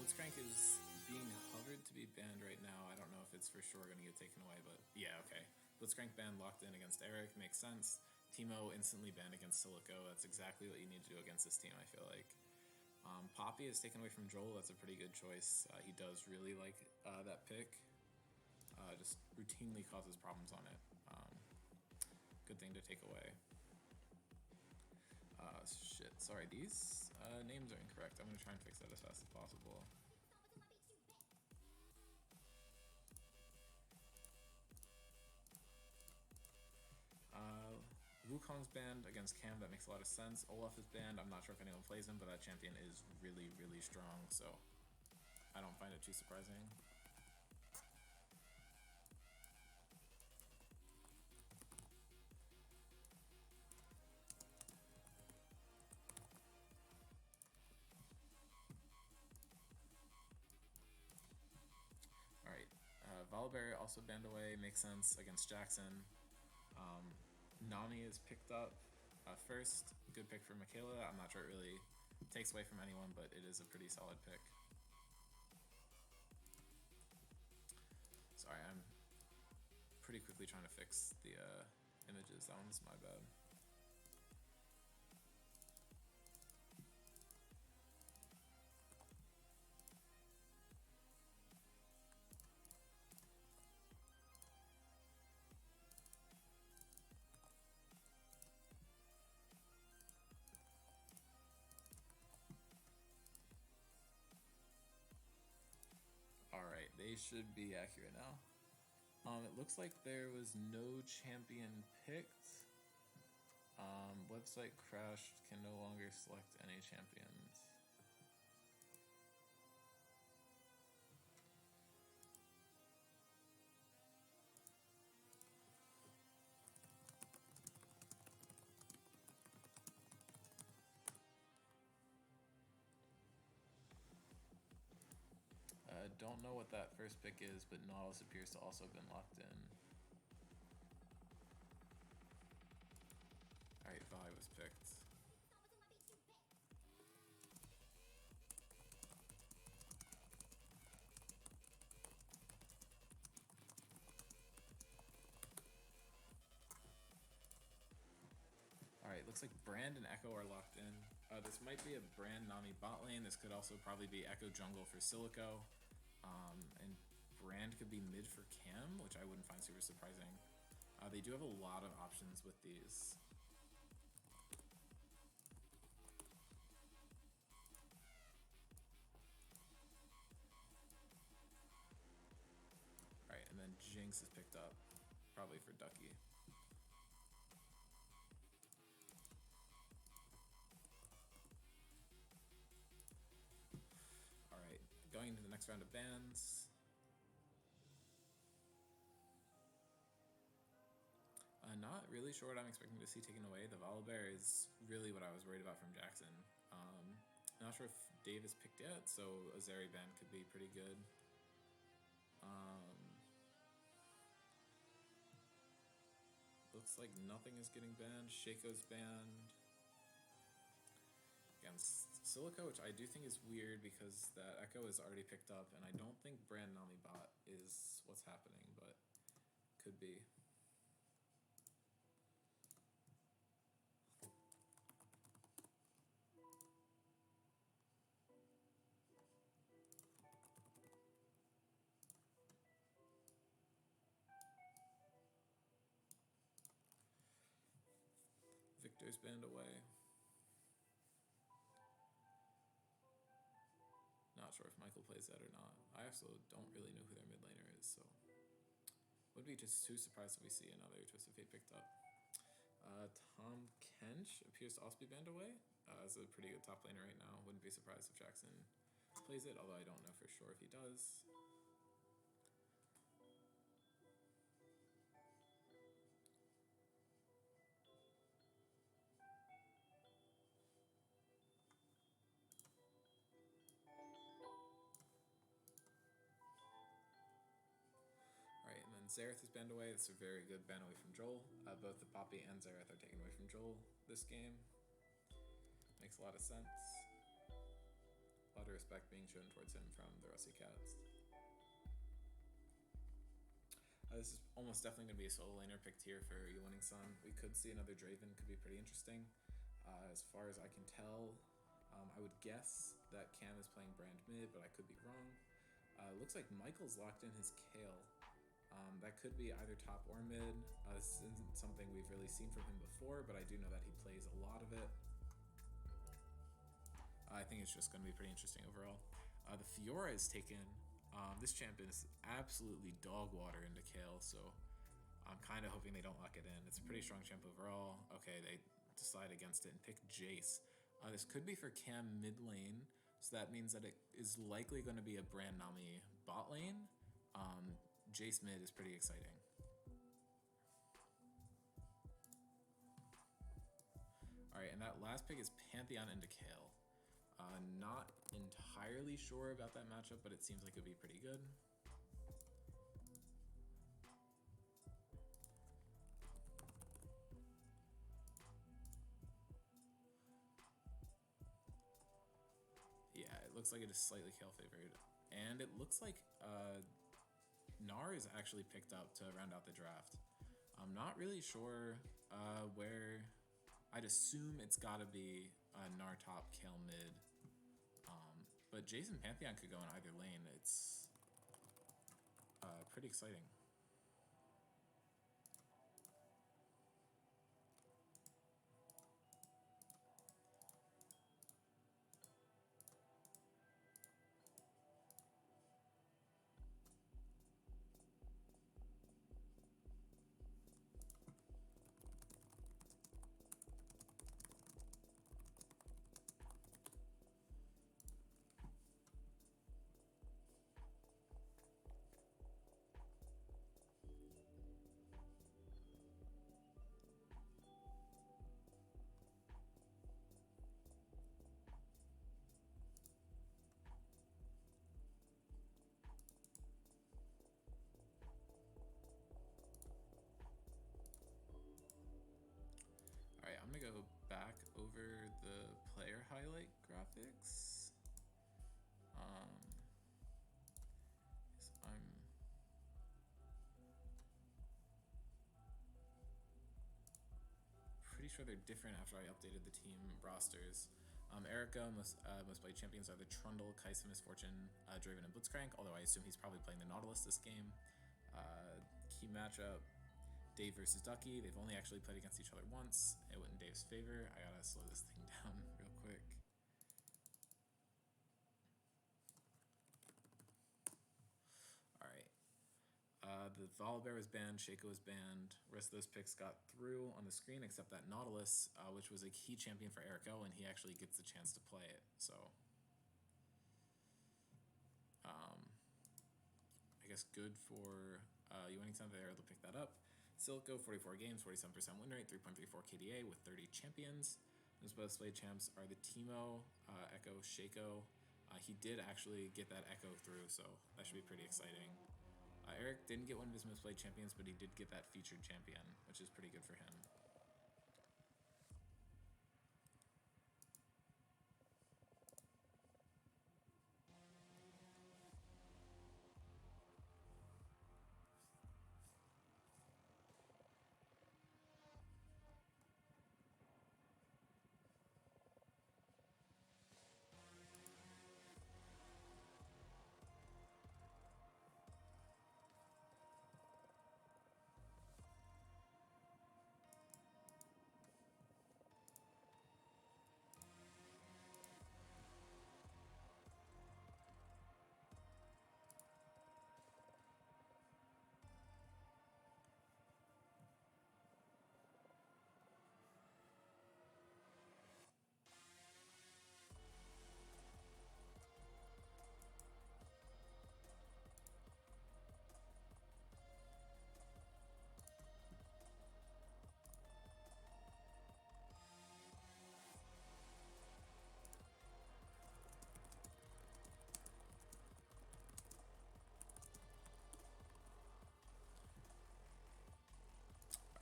Blitzcrank is being hovered to be banned right now. I don't know if it's for sure going to get taken away, but yeah, okay. Blitzcrank ban locked in against Eric, makes sense. Teemo instantly banned against Silico. That's exactly what you need to do against this team, I feel like. Poppy is taken away from Joel. That's a pretty good choice. He does really like that pick. Just routinely causes problems on it. Good thing to take away. Shit, sorry, these names are incorrect. I'm going to try and fix that as fast as possible. Wukong's banned against Cam, that makes a lot of sense. Olaf is banned, I'm not sure if anyone plays him, but that champion is really, really strong, so I don't find it too surprising. Alright, Volibear also banned away, makes sense against Jackson. Nani is picked up first, good pick for Michaela. I'm not sure it really takes away from anyone, but it is a pretty solid pick. Sorry, I'm pretty quickly trying to fix the images. That one's my bad. Alright, they should be accurate now. It looks like there was no champion picked. Website crashed, can no longer select any champions. Don't know what that first pick is, but Nautilus appears to also have been locked in. Alright, Vi was picked. Alright, looks like Brand and Echo are locked in. This might be a Brand Nami bot lane. This could also probably be Echo jungle for Silico. And Brand could be mid for Cam, which I wouldn't find super surprising. They do have a lot of options with these. Alright, and then Jinx is picked up, probably for Ducky. Alright, going into the next round of bans. Not really sure what I'm expecting to see taken away. The Volibear is really what I was worried about from Jackson. Not sure if Dave is picked yet, so a Zeri ban could be pretty good. Looks like nothing is getting banned. Shaco's banned against Silico, which I do think is weird because that Echo is already picked up, and I don't think Brand Nami bot is what's happening, but could be. Victor's banned away. Not sure if Michael plays that or not. I also don't really know who their mid laner is, so would be just too surprised if we see another Twisted Fate picked up. Tom Kench appears to also be banned away. Is a pretty good top laner right now. Wouldn't be surprised if Jackson plays it, although I don't know for sure if he does. Alright, and then Xerath is banned away. That's a very good ban away from Joel. Both the Poppy and Xerath are taken away from Joel this game. Makes a lot of sense. A lot lot of respect being shown towards him from the Russycats. This is almost definitely going to be a solo laner picked here for Yawning Sun. We could see another Draven, could be pretty interesting. As far as I can tell, I would guess that Cam is playing Brand mid, but I could be wrong. Looks like Michael's locked in his Kale. That could be either top or mid. This isn't something we've really seen from him before, but I do know that he plays a lot of it. I think it's just going to be pretty interesting overall. The Fiora is taken. This champ is absolutely dog water into Kale, so I'm kind of hoping they don't lock it in. It's a pretty strong champ overall. Okay, they decide against it and pick Jace. This could be for Cam mid lane, so that means that it is likely going to be a Brand Nami bot lane. Jace mid is pretty exciting. Alright, and that last pick is Pantheon into Kale. Not entirely sure about that matchup, but it seems like it would be pretty good. Yeah, it looks like it is slightly Kale favored. And it looks like Gnar is actually picked up to round out the draft. I'm not really sure where. I'd assume it's gotta be Gnar top, Kale mid. But Jason Pantheon could go in either lane. It's pretty exciting. Alright, I'm gonna go back over the player highlight graphics. I'm pretty sure they're different after I updated the team rosters. Erica, most played champions are the Trundle, Kaisa, Misfortune, Draven, and Blitzcrank, although I assume he's probably playing the Nautilus this game. Key matchup, Dave versus Ducky. They've only actually played against each other once. It went in Dave's favor. I gotta slow this thing down real quick. Alright. The Volibear was banned, Shaco was banned. The rest of those picks got through on the screen except that Nautilus, which was a key champion for Eric O, and he actually gets the chance to play it. So I guess good for Yawning Sun. They're able to pick that up. Silico, 44 games, 47% win rate, 3.34 KDA with 30 champions. Those most played champs are the Teemo, Echo, Shaco. He did actually get that Echo through, so that should be pretty exciting. Eric didn't get one of his most played champions, but he did get that featured champion, which is pretty good for him.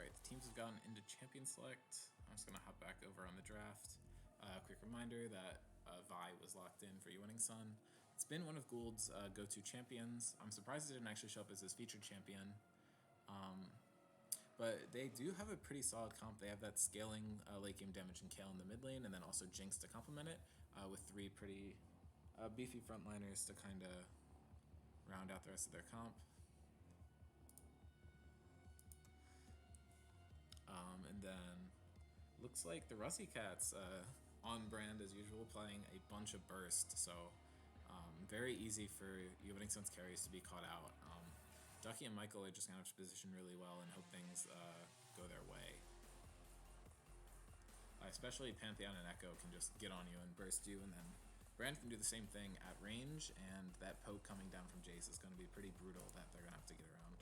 Alright, the teams have gotten into Champion Select. I'm just going to hop back over on the draft. Quick reminder that Vi was locked in for You Winning Sun. It's been one of Gould's go-to champions. I'm surprised it didn't actually show up as his featured champion. But they do have a pretty solid comp. They have that scaling late game damage and Kale in the mid lane, and then also Jinx to complement it, with 3 pretty beefy frontliners to kind of round out the rest of their comp. And then looks like the Russycats on brand as usual, playing a bunch of burst. So very easy for You Winning Sun's carries to be caught out. Ducky and Michael are just going to have to position really well and hope things go their way. Especially Pantheon and Echo can just get on you and burst you, and then Brand can do the same thing at range, and that poke coming down from Jace is going to be pretty brutal that they're going to have to get around.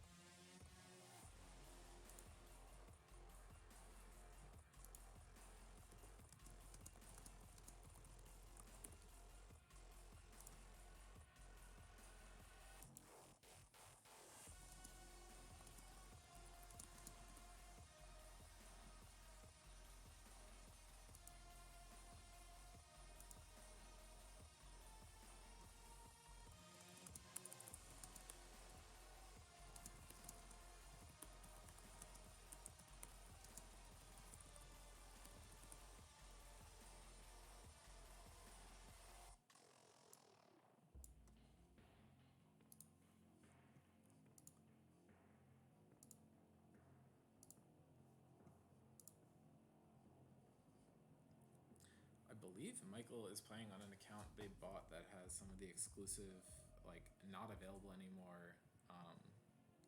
I believe Michael is playing on an account they bought that has some of the exclusive, like, not available anymore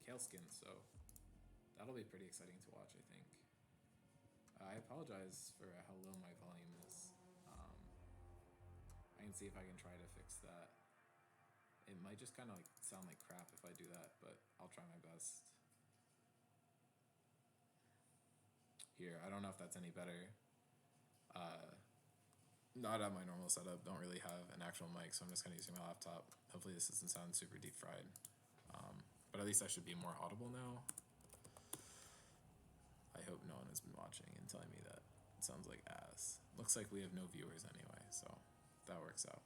Kale skins, so that'll be pretty exciting to watch, I think. I apologize for how low my volume is. I can see if I can try to fix that. It might just kind of like sound like crap if I do that, but I'll try my best. Here, I don't know if that's any better. Not at my normal setup, don't really have an actual mic, so I'm just kind of using my laptop. Hopefully this doesn't sound super deep fried. But at least I should be more audible now. I hope no one has been watching and telling me that it sounds like ass. Looks like we have no viewers anyway, so that works out.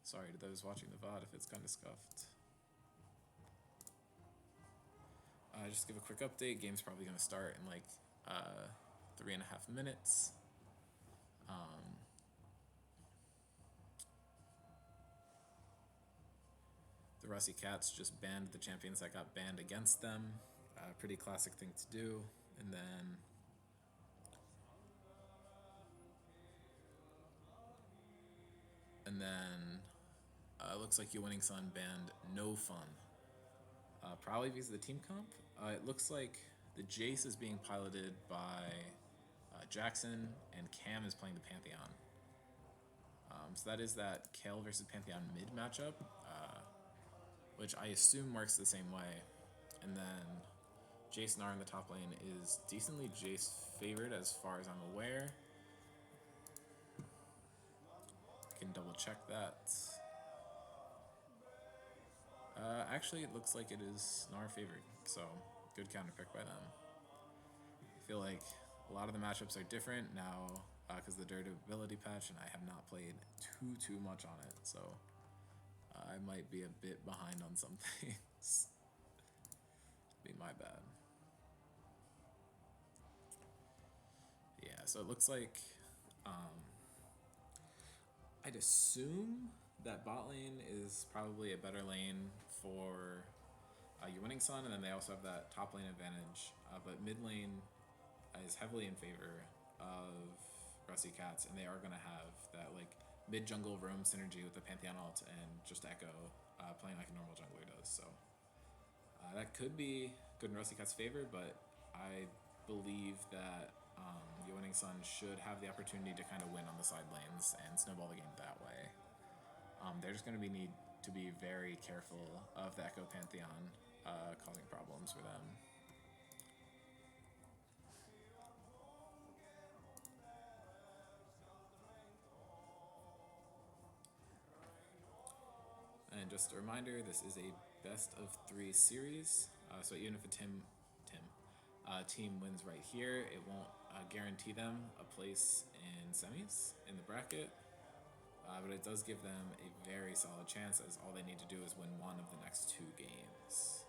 Sorry to those watching the VOD if it's kind of scuffed. Just give a quick update. Game's probably going to start in like 3.5 minutes. The Russycats just banned the champions that got banned against them. Pretty classic thing to do. And then looks like You Winning Sun banned No Fun. Probably because of the team comp. It looks like the Jace is being piloted by Jackson, and Cam is playing the Pantheon. So that is that Kale versus Pantheon mid matchup, which I assume works the same way. And then Jace Nar in the top lane is decently Jace favored as far as I'm aware. I can double check that. Actually, it looks like it is Nar favored, so good counter pick by them. I feel like a lot of the matchups are different now because of the durability patch, and I have not played too much on it, so I might be a bit behind on some things. Be my bad. Yeah, so it looks like I'd assume that bot lane is probably a better lane for You Winning Sun, and then they also have that top lane advantage, but mid lane is heavily in favor of Russycats, and they are going to have that like mid jungle roam synergy with the Pantheon ult and just Echo playing like a normal jungler does, so that could be good in Russycats' favor, but I believe that You Winning Sun should have the opportunity to kind of win on the side lanes and snowball the game that way. They're just going to need to be very careful of the Echo Pantheon causing problems for them. And just a reminder, this is a best of 3 series, so even if team wins right here, it won't guarantee them a place in semis in the bracket, but it does give them a very solid chance, as all they need to do is win one of the next 2 games.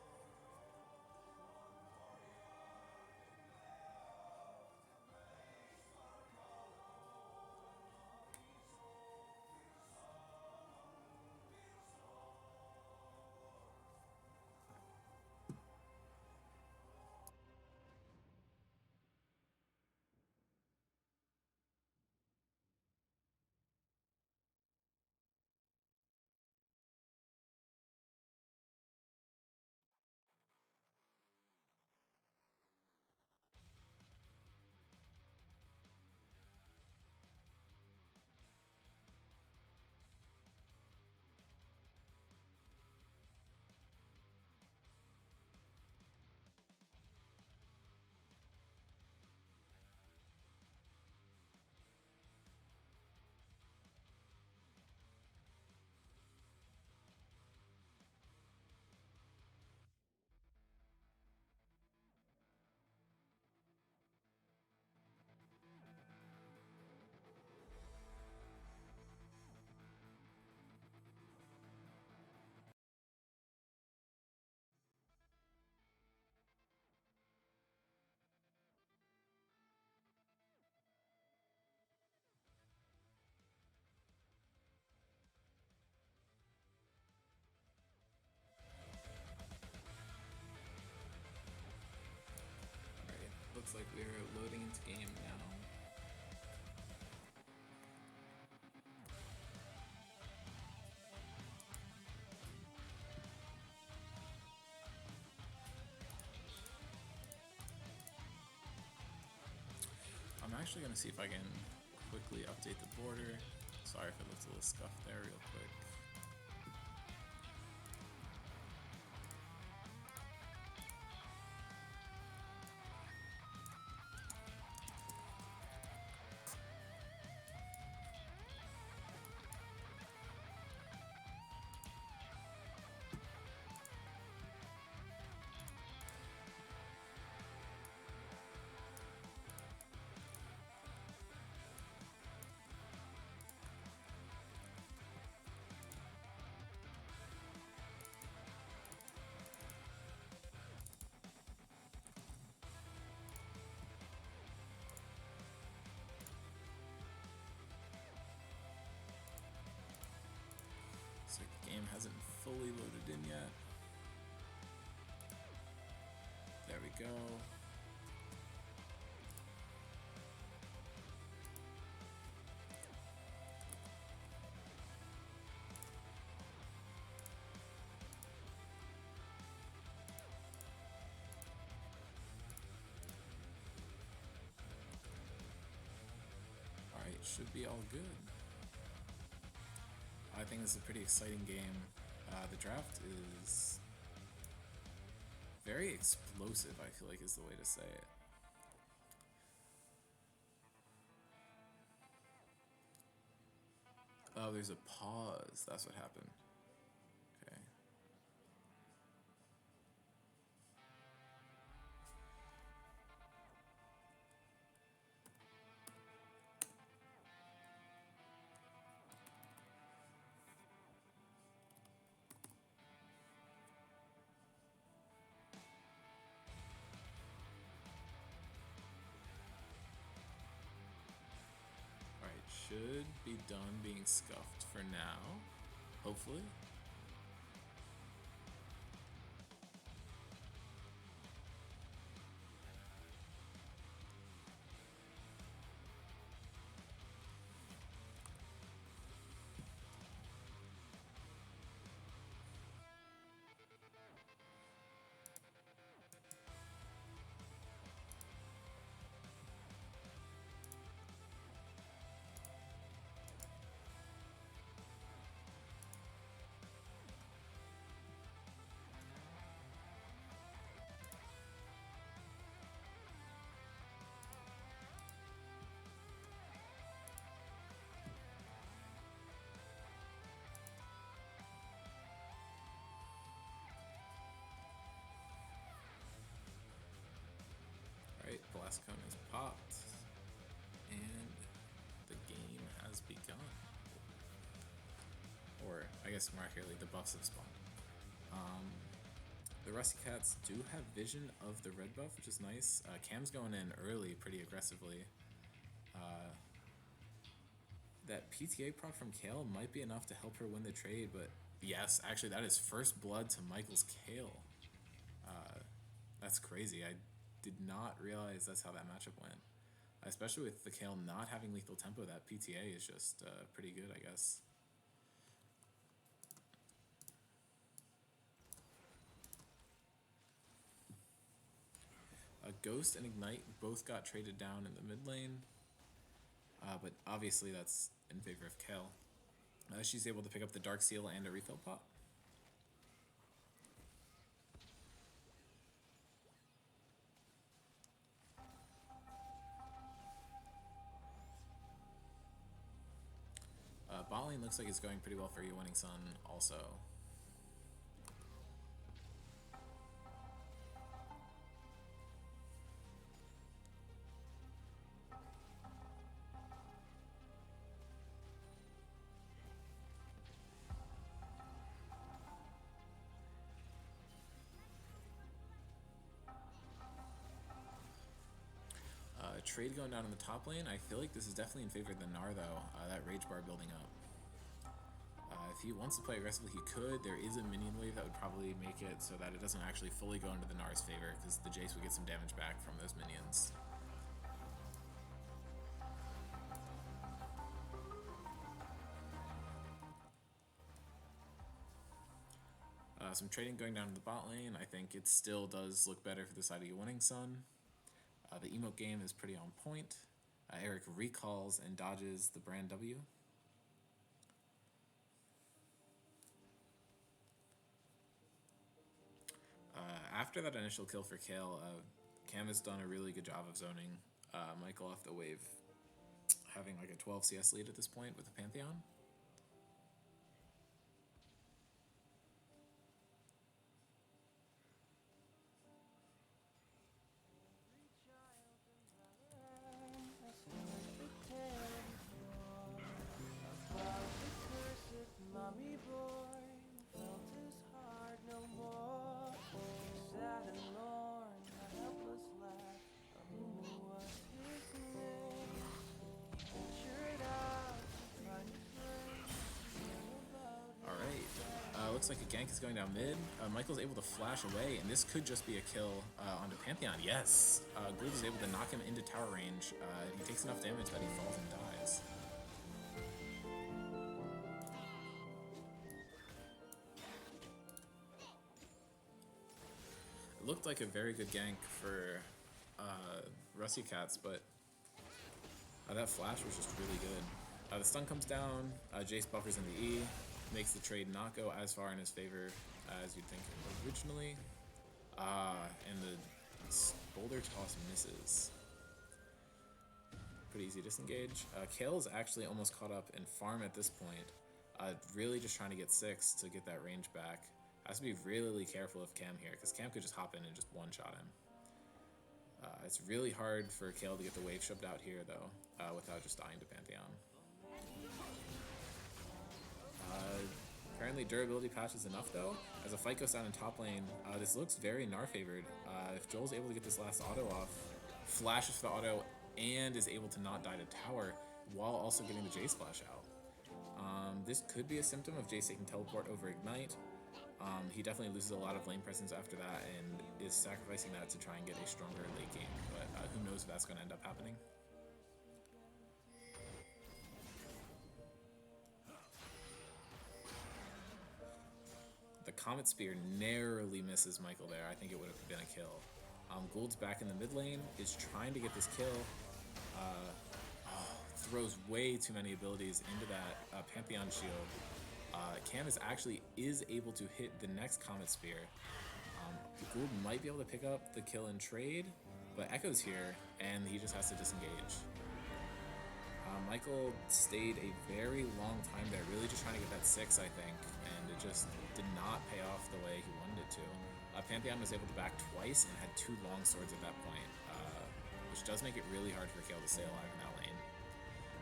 Looks like we're loading into game now. I'm actually going to see if I can quickly update the border. Sorry if it looks a little scuffed there real quick. Looks like the game hasn't fully loaded in yet. There we go. Alright, should be all good. I think this is a pretty exciting game. The draft is very explosive, I feel like is the way to say it. Oh, there's a pause. That's what happened. Okay. Should be done being scuffed for now, hopefully. Blast Cone is popped, and the game has begun. Or, I guess more accurately, the buffs have spawned. The Russycats do have vision of the red buff, which is nice. Cam's going in early pretty aggressively. That PTA prop from Kale might be enough to help her win the trade, but yes, actually that is first blood to Michael's Kale. That's crazy. I did not realize that's how that matchup went. Especially with the Kale not having lethal tempo, that PTA is just pretty good, I guess. Ghost and Ignite both got traded down in the mid lane, but obviously that's in favor of Kale. She's able to pick up the Dark Seal and a refill pot. Bot lane looks like it's going pretty well for You Winning Sun also. Trade going down in the top lane. I feel like this is definitely in favor of the Gnar though, that rage bar building up. If he wants to play aggressively, he could. There is a minion wave that would probably make it so that it doesn't actually fully go into the Gnar's favor, because the Jace would get some damage back from those minions. Some trading going down to the bot lane. I think it still does look better for the side of You Winning Sun. The emote game is pretty on point. Eric recalls and dodges the brand W. After that initial kill for Kale, Cam has done a really good job of zoning Michael off the wave, having like a 12 CS lead at this point with the Pantheon. Looks like a gank is going down mid. Michael's able to flash away, and this could just be a kill onto Pantheon. Yes! Gould is able to knock him into tower range. He takes enough damage that he falls and dies. It looked like a very good gank for Russycats, but that flash was just really good. The stun comes down, Jace buffers in the E, makes the trade not go as far in his favor as you'd think originally. And the boulder toss misses. Pretty easy disengage. Kale is actually almost caught up in farm at this point. Really just trying to get 6 to get that range back. Has to be really careful of Cam here, because Cam could just hop in and just one-shot him. It's really hard for Kale to get the wave shoved out here, though, without just dying to Pantheon. Apparently durability patch is enough though. As a fight goes down in top lane, this looks very Gnar favored. If Joel's able to get this last auto off, flashes for the auto, and is able to not die to tower, while also getting the Jace splash out. This could be a symptom of Jace taking teleport over Ignite. He definitely loses a lot of lane presence after that, and is sacrificing that to try and get a stronger late game, but who knows if that's going to end up happening. The Comet Spear narrowly misses Michael there. I think it would have been a kill. Gould's back in the mid lane, is trying to get this kill. Throws way too many abilities into that Pantheon shield. Cam is able to hit the next Comet Spear. Gould might be able to pick up the kill and trade, but Echo's here, and he just has to disengage. Michael stayed a very long time there, really just trying to get that 6, I think, and it just did not pay off the way he wanted it to. Pantheon was able to back twice and had 2 long swords at that point, which does make it really hard for Kale to stay alive in that lane.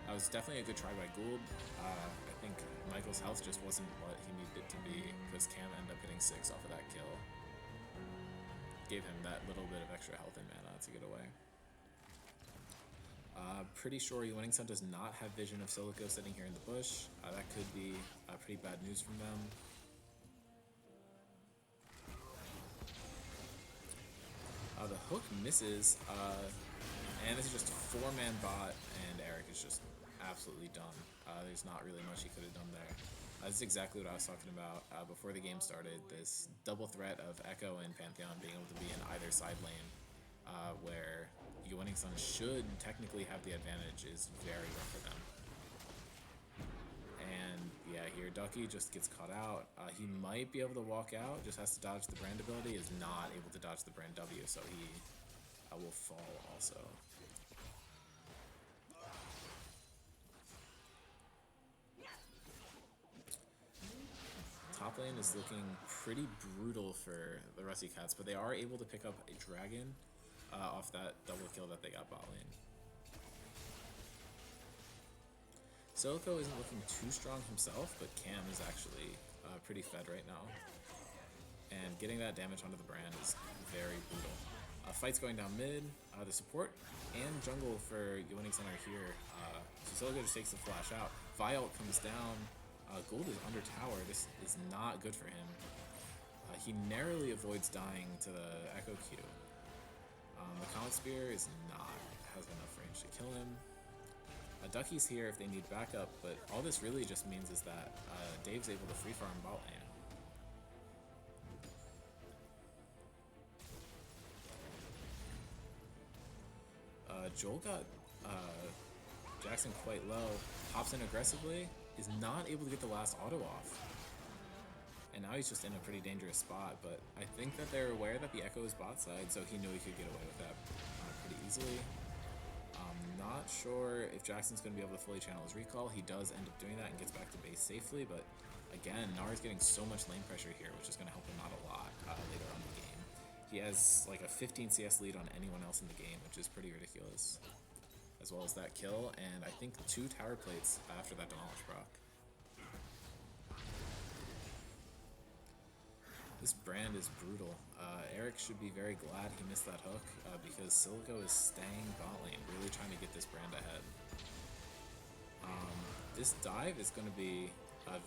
It was definitely a good try by Gould. I think Michael's health just wasn't what he needed it to be, because Cam ended up getting 6 off of that kill. Gave him that little bit of extra health and mana to get away. Pretty sure Winning Sun does not have vision of Silico sitting here in the bush. That could be pretty bad news from them. The hook misses, and this is just a 4-man bot, and Eric is just absolutely done. There's not really much he could have done there. This is exactly what I was talking about before the game started, this double threat of Echo and Pantheon being able to be in either side lane, where Winning Sun should technically have the advantage, is very rough for them. And yeah, here Ducky just gets caught out. He might be able to walk out, just has to dodge the brand ability, is not able to dodge the brand W, so he will fall also. Top lane is looking pretty brutal for the Russycats, but they are able to pick up a dragon off that double kill that they got bot lane. Silico isn't looking too strong himself, but Cam is actually pretty fed right now. And getting that damage onto the brand is very brutal. Fight's going down mid. The support and jungle for Winning Sun are here. So Silico just takes the flash out. Viol comes down. Gould is under tower. This is not good for him. He narrowly avoids dying to the Echo Q. The Comet Spear has enough range to kill him. Ducky's here if they need backup, but all this really just means is that Dave's able to free farm bot lane. Joel got Jackson quite low, hops in aggressively, is not able to get the last auto off. And now he's just in a pretty dangerous spot, but I think that they're aware that the Echo is bot side, so he knew he could get away with that pretty easily. Not sure if Jackson's going to be able to fully channel his recall. He does end up doing that and gets back to base safely, but again, Nara's getting so much lane pressure here, which is going to help him out a lot later on in the game. He has like a 15 CS lead on anyone else in the game, which is pretty ridiculous. As well as that kill, and I think 2 tower plates after that demolish proc. This brand is brutal. Eric should be very glad he missed that hook because Silico is staying bot lane, really trying to get this brand ahead. This dive is going to be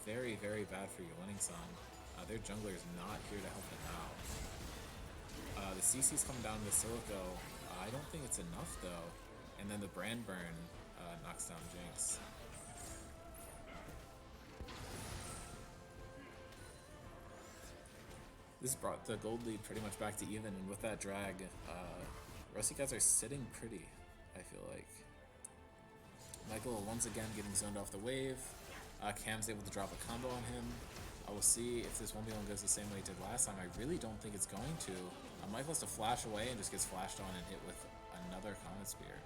very, very bad for Winning Sun. Their jungler is not here to help them out. The CC's coming down to Silico. I don't think it's enough though. And then the brand burn knocks down Jinx. This brought the gold lead pretty much back to even, and with that drag, Russycats are sitting pretty, I feel like. Michael once again getting zoned off the wave. Cam's able to drop a combo on him. We'll see if this 1v1 goes the same way it did last time. I really don't think it's going to. Michael has to flash away and just gets flashed on and hit with another Comet Spear.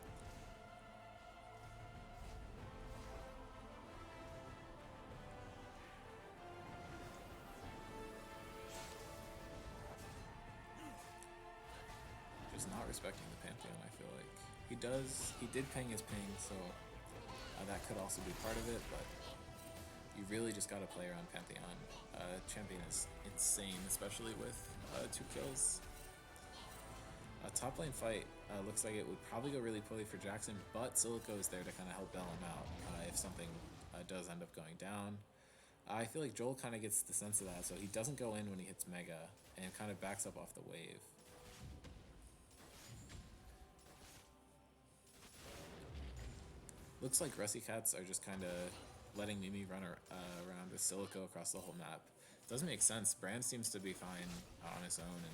Not respecting the Pantheon, I feel like. He did ping his ping, so that could also be part of it, but you really just gotta play around Pantheon. Champion is insane, especially with 2 kills. Top lane fight looks like it would probably go really poorly for Jackson, but Silico is there to kind of help bail him out if something does end up going down. I feel like Joel kind of gets the sense of that, so he doesn't go in when he hits Mega and kind of backs up off the wave. Looks like Russycats are just kind of letting Mimi run around with Silico across the whole map. Doesn't make sense. Brand seems to be fine on his own, and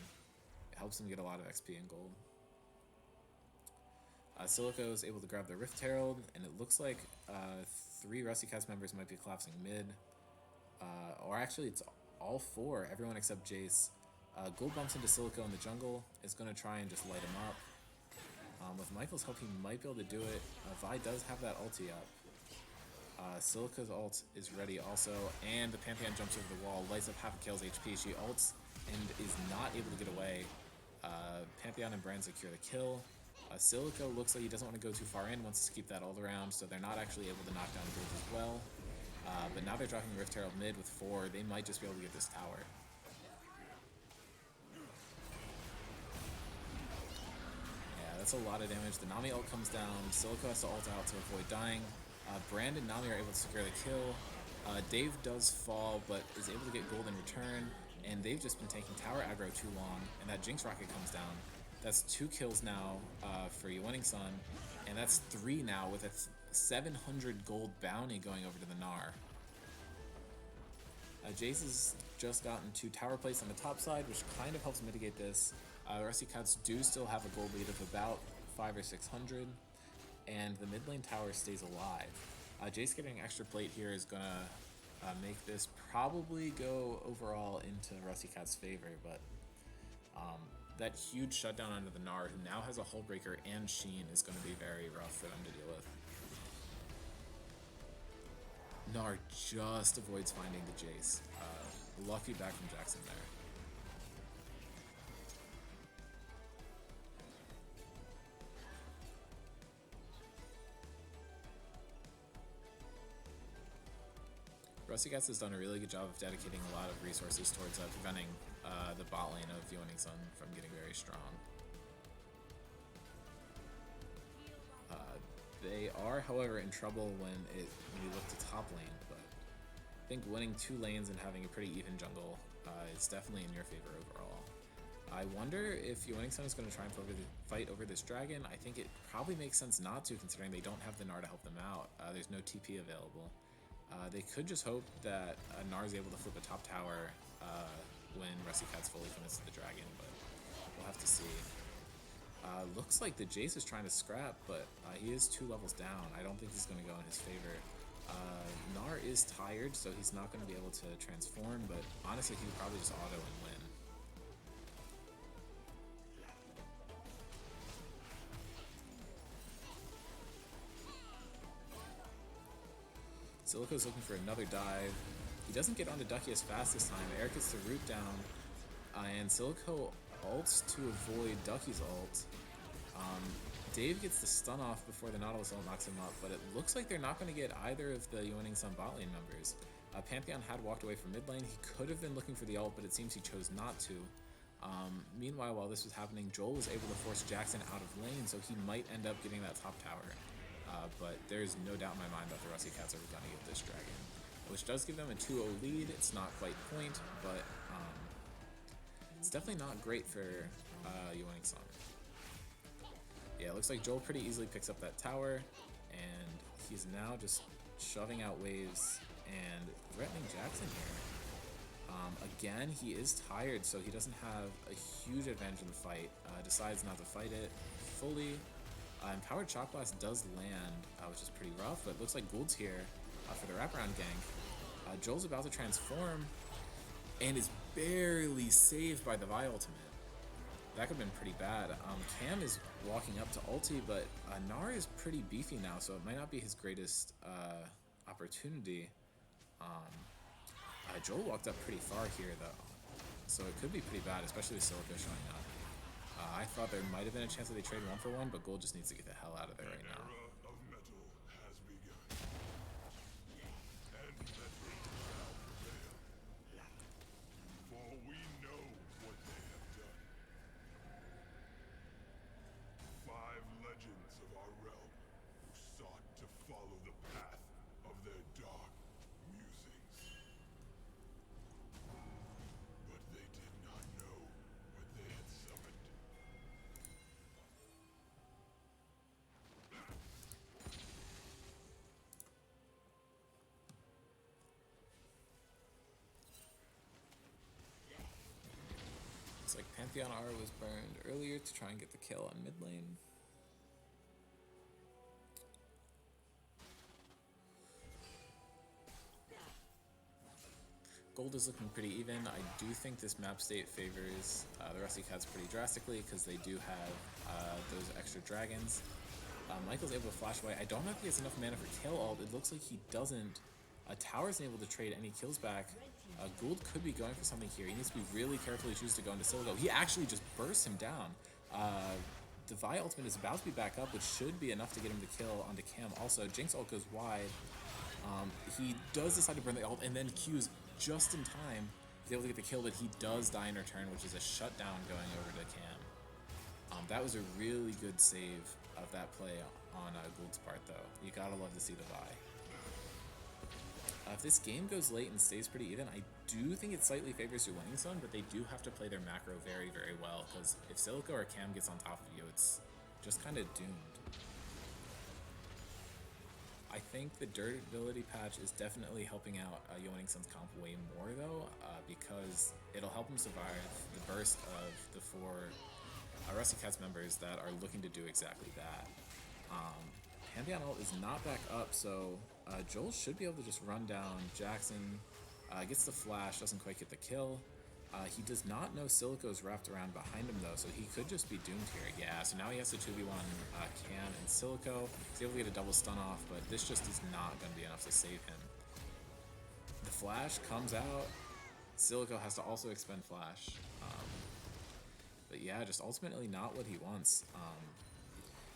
it helps him get a lot of XP and gold. Silico is able to grab the Rift Herald, and it looks like 3 Russycats members might be collapsing mid. Or actually, it's all 4, everyone except Jace. Gold bumps into Silico in the jungle, is going to try and just light him up. With Michael's help, he might be able to do it. Vi does have that ulti up. Silica's ult is ready also, and the Pantheon jumps over the wall, lights up half a Kale's HP. She ults and is not able to get away. Pantheon and Brand secure the kill. Silico looks like he doesn't want to go too far in, wants to keep that all around, so they're not actually able to knock down Gold as well. But now they're dropping Rift Herald mid with 4. They might just be able to get this tower. Yeah, that's a lot of damage. The Nami ult comes down. Silico has to ult out to avoid dying. Brand and Nami are able to secure the kill. Dave does fall, but is able to get gold in return. And they've just been taking tower aggro too long. And that Jinx rocket comes down. That's 2 kills now for YWS, and that's 3 now with a 700 gold bounty going over to the Gnar. Jace has just gotten 2 tower plates on the top side, which kind of helps mitigate this. The Russycats do still have a gold lead of about 500 or 600, and the mid lane tower stays alive. Jace getting an extra plate here is going to make this probably go overall into Russycats' favor, but that huge shutdown under the Gnar, who now has a Hullbreaker and Sheen, is going to be very rough for them to deal with. Gnar just avoids finding the Jace. Lucky back from Jackson there. Russycats has done a really good job of dedicating a lot of resources towards preventing the bot lane of YWS from getting very strong. They are, however, in trouble when you look to top lane, but I think winning 2 lanes and having a pretty even jungle is definitely in your favor overall. I wonder if YWS is going to try and fight over this dragon. I think it probably makes sense not to, considering they don't have the Gnar to help them out. There's no TP available. They could just hope that Gnar is able to flip a top tower when Russycats fully commits to the dragon, but we'll have to see. Looks like the Jace is trying to scrap, but he is 2 levels down. I don't think he's going to go in his favor. Gnar is tired, so he's not going to be able to transform, but honestly, he would probably just auto and win. Silico's looking for another dive. He doesn't get onto Ducky as fast this time. Eric gets the root down, and Silico ults to avoid Ducky's ult. Dave gets the stun off before the Nautilus ult knocks him up, but it looks like they're not going to get either of the YWS bot lane members. Pantheon had walked away from mid lane. He could have been looking for the ult, but it seems he chose not to. Meanwhile, while this was happening, Joel was able to force Jackson out of lane, so he might end up getting that top tower. But there's no doubt in my mind that the Russycats are going to get this dragon, which does give them a 2-0 lead. It's not quite point, but it's definitely not great for YWS. Yeah, it looks like Joel pretty easily picks up that tower, and he's now just shoving out waves and threatening Jackson here. Again, he is tired, so he doesn't have a huge advantage in the fight. Decides not to fight it fully. Empowered Shock Blast does land, which is pretty rough, but it looks like Gould's here for the wraparound gank. Joel's about to transform, and is barely saved by the Vi ultimate. That could have been pretty bad. Cam is walking up to ulti, but Gnar is pretty beefy now, so it might not be his greatest opportunity. Joel walked up pretty far here, though, so it could be pretty bad, especially with Silico showing up. I thought there might have been a chance that they trade 1-for-1, but Gold just needs to get the hell out of there right now. Looks like Pantheon R was burned earlier to try and get the kill on mid lane. Gold is looking pretty even. I do think this map state favors the Russycats pretty drastically because they do have those extra dragons. Michael's able to flash away. I don't know if he has enough mana for tail ult. It looks like he doesn't. Tower isn't able to trade any kills back. Gould could be going for something here. He needs to be really careful. He chooses to go into Silico. He actually just bursts him down. The Vi ultimate is about to be back up, which should be enough to get him to kill onto Cam. Also, Jinx ult goes wide. He does decide to burn the ult, and then Q's just in time. He's able to get the kill, but he does die in return, which is a shutdown going over to Cam. That was a really good save of that play on Gould's part, though. You gotta love to see the Vi. If this game goes late and stays pretty even, I do think it slightly favors your winning zone, but they do have to play their macro very, very well, because if Silico or Cam gets on top of you, it's just kind of doomed. I think the durability patch is definitely helping out Yoning Sun's comp way more, though, because it'll help him survive the burst of the 4 Russycats members that are looking to do exactly that. Pantheon ult is not back up, so Joel should be able to just run down Jackson, gets the flash, doesn't quite get the kill. He does not know Silico's wrapped around behind him, though, so he could just be doomed here. Yeah, so now he has to 2v1 Cam and Silico. He's able to get a double stun off, but this just is not going to be enough to save him. The flash comes out. Silico has to also expend flash. But yeah, just ultimately not what he wants.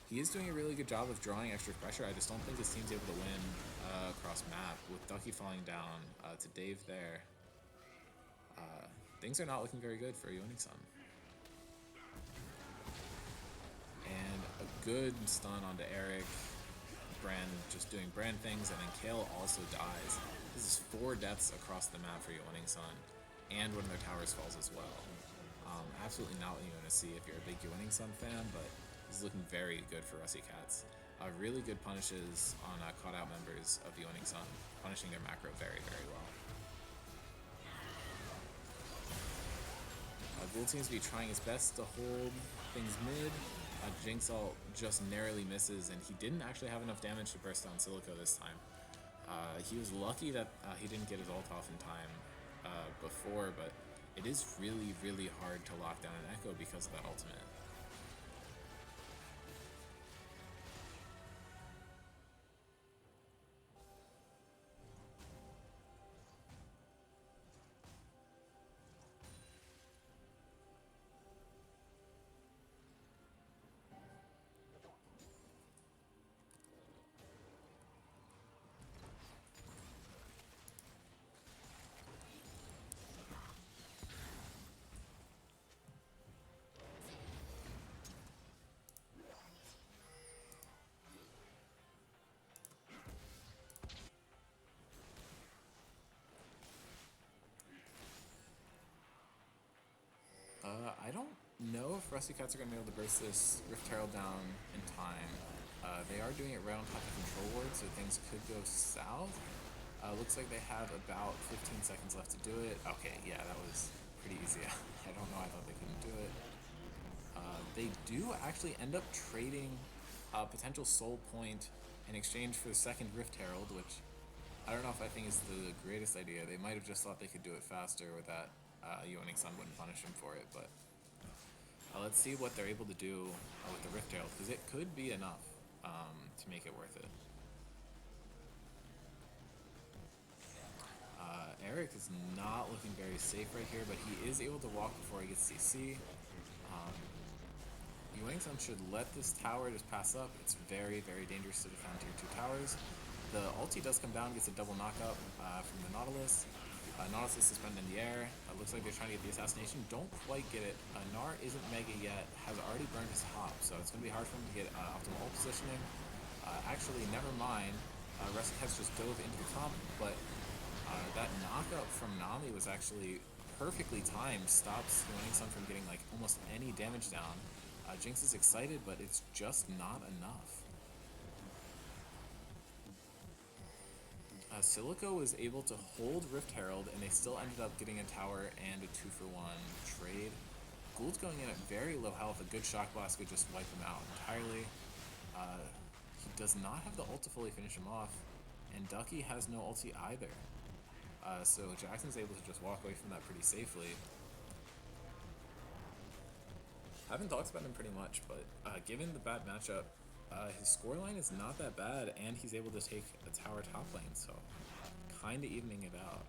He is doing a really good job of drawing extra pressure. I just don't think his team's able to win across map. With Ducky falling down to Dave there, things are not looking very good for Yoning Sun. And a good stun onto Eric. Bran just doing Bran things, and then Kale also dies. This is 4 deaths across the map for Yoning Sun, and one of their towers falls as well. Absolutely not what you want to see if you're a big Yoning Sun fan, but this is looking very good for Russycats. Really good punishes on caught out members of Yoning Sun, punishing their macro very, very well. Gould seems to be trying his best to hold things mid. Jinx ult just narrowly misses, and he didn't actually have enough damage to burst down Silico this time. He was lucky that he didn't get his ult off in time before, but it is really, really hard to lock down an Echo because of that ultimate. I don't know if Russycats are going to be able to burst this Rift Herald down in time. They are doing it right on top of Control Ward, so things could go south. Looks like they have about 15 seconds left to do it. Okay, yeah, that was pretty easy. I don't know, I thought they couldn't do it. They do actually end up trading a potential soul point in exchange for the second Rift Herald, which I don't know if I think is the greatest idea. They might have just thought they could do it faster with that. Yoning Sun wouldn't punish him for it, but let's see what they're able to do with the Rift Herald, because it could be enough to make it worth it. Eric is not looking very safe right here, but he is able to walk before he gets CC. Yoning Sun should let this tower just pass up. It's very, very dangerous to defend tier 2 towers. The ulti does come down, gets a double knockup from the Nautilus. Nautilus is suspended in the air. Looks like they're trying to get the assassination. Don't quite get it. Gnar isn't mega yet, has already burned his top, so it's going to be hard for him to get optimal ult positioning. Actually, never mind. Russycats just dove into the comp, but that knockup from Nami was actually perfectly timed. Stops Yoning Sun from getting like almost any damage down. Jinx is excited, but it's just not enough. Silico was able to hold Rift Herald, and they still ended up getting a tower and a 2-for-1 trade. Gould's going in at very low health. A good Shock Blast could just wipe him out entirely. He does not have the ult to fully finish him off, and Ducky has no ulti either. So Jackson's able to just walk away from that pretty safely. I haven't talked about him pretty much, but given the bad matchup, his scoreline is not that bad, and he's able to take a tower top lane, so kind of evening it out.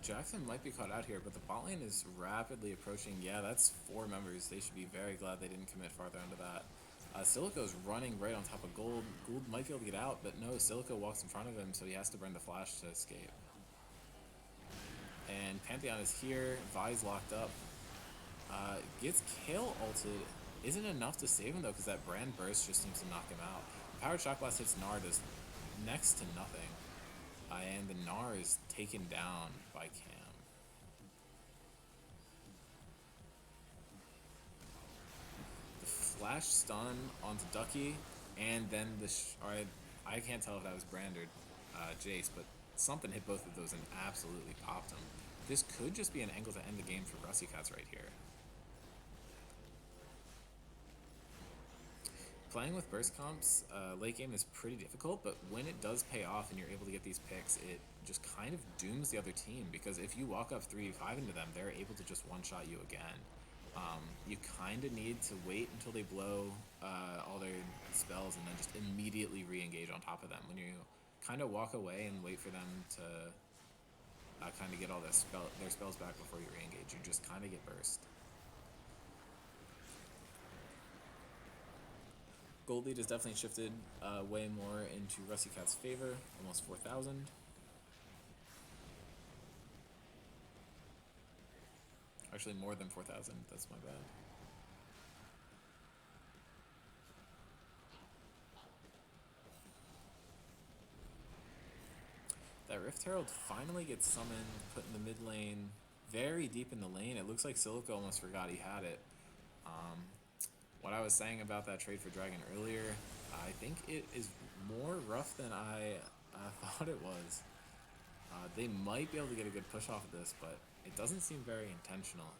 Jackson might be caught out here, but the bot lane is rapidly approaching. Yeah, that's 4 members. They should be very glad they didn't commit farther onto that. Silico's running right on top of Gold. Gold might be able to get out, but no, Silico walks in front of him, so he has to burn the flash to escape. And Pantheon is here. Vi's locked up. Gets Kale ulted. Isn't enough to save him, though, because that Brand Burst just seems to knock him out. Powered Shock Blast hits Gnar, does next to nothing. And the Gnar is taken down by Cam. The flash stun onto Ducky, and then the... I can't tell if that was Brand or Jace, but something hit both of those and absolutely popped him. This could just be an angle to end the game for Russycats right here. Playing with burst comps late game is pretty difficult, but when it does pay off and you're able to get these picks, it just kind of dooms the other team, because if you walk up 3-5 into them, they're able to just one-shot you again. You kind of need to wait until they blow all their spells and then just immediately re-engage on top of them. When you kind of walk away and wait for them to kind of get all their spells back before you re-engage, you just kind of get burst. Gold lead has definitely shifted way more into Russycats' favor, almost 4,000. Actually, more than 4,000, that's my bad. That Rift Herald finally gets summoned, put in the mid lane, very deep in the lane. It looks like Silico almost forgot he had it. What I was saying about that trade for Dragon earlier, I think it is more rough than I thought it was. They might be able to get a good push off of this, but it doesn't seem very intentional.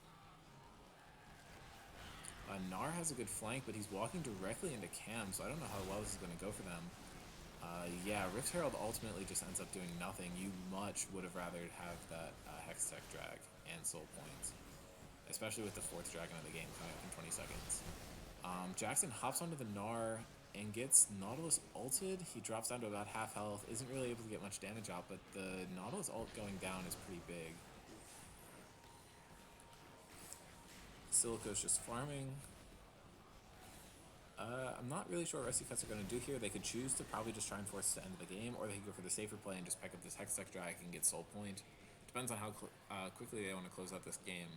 Gnar has a good flank, but he's walking directly into Cam, so I don't know how well this is going to go for them. Yeah, Rift Herald ultimately just ends up doing nothing. You much would have rather have that Hextech drag and soul points, especially with the 4th dragon of the game coming up in 20 seconds. Jackson hops onto the Gnar and gets Nautilus ulted. He drops down to about half health, isn't really able to get much damage out, but the Nautilus ult going down is pretty big. Silico's just farming. I'm not really sure what Russycats are going to do here. They could choose to probably just try and force the end of the game, or they could go for the safer play and just pick up this Hextech drag and get soul point. Depends on how quickly they want to close out this game.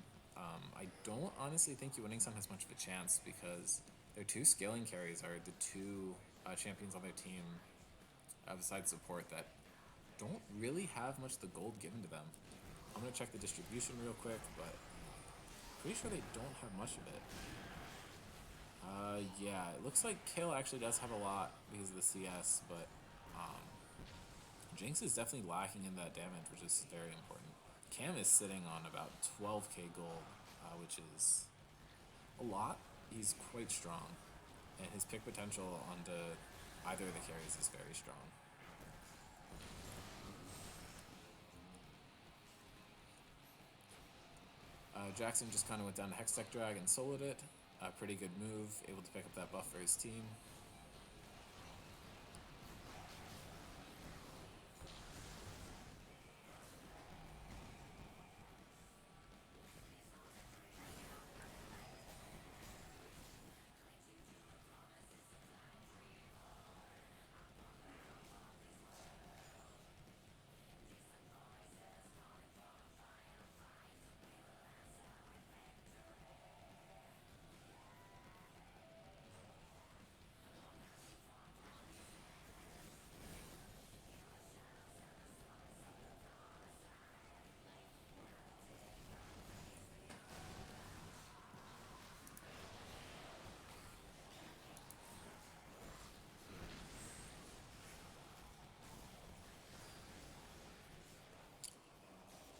I don't honestly think Winning Sun has much of a chance, because their 2 scaling carries are the 2 champions on their team, besides support, that don't really have much of the gold given to them. I'm going to check the distribution real quick, but pretty sure they don't have much of it. Yeah, it looks like Kale actually does have a lot because of the CS, but Jinx is definitely lacking in that damage, which is very important. Cam is sitting on about 12k gold, which is a lot. He's quite strong, and his pick potential onto either of the carries is very strong. Jackson just kind of went down to Hextech Drag and soloed it. A pretty good move, able to pick up that buff for his team.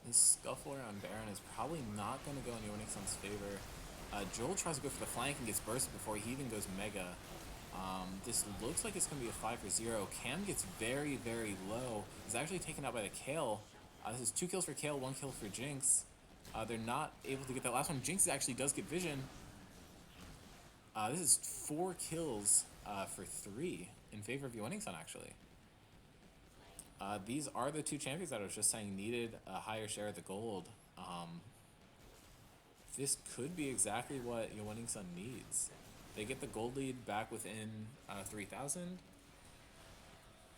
This scuffle around Baron is probably not going to go in Winning Sun's favor. Joel tries to go for the flank and gets bursted before he even goes Mega. This looks like it's going to be a 5-0. Cam gets very, very low. He's actually taken out by the Kale. This is 2 kills for Kale, 1 kill for Jinx. They're not able to get that last one. Jinx actually does get vision. This is 4 kills for 3 in favor of Winning Sun, actually. These are the two champions that I was just saying needed a higher share of the gold. This could be exactly what your winning Sun needs. They get the gold lead back within 3,000.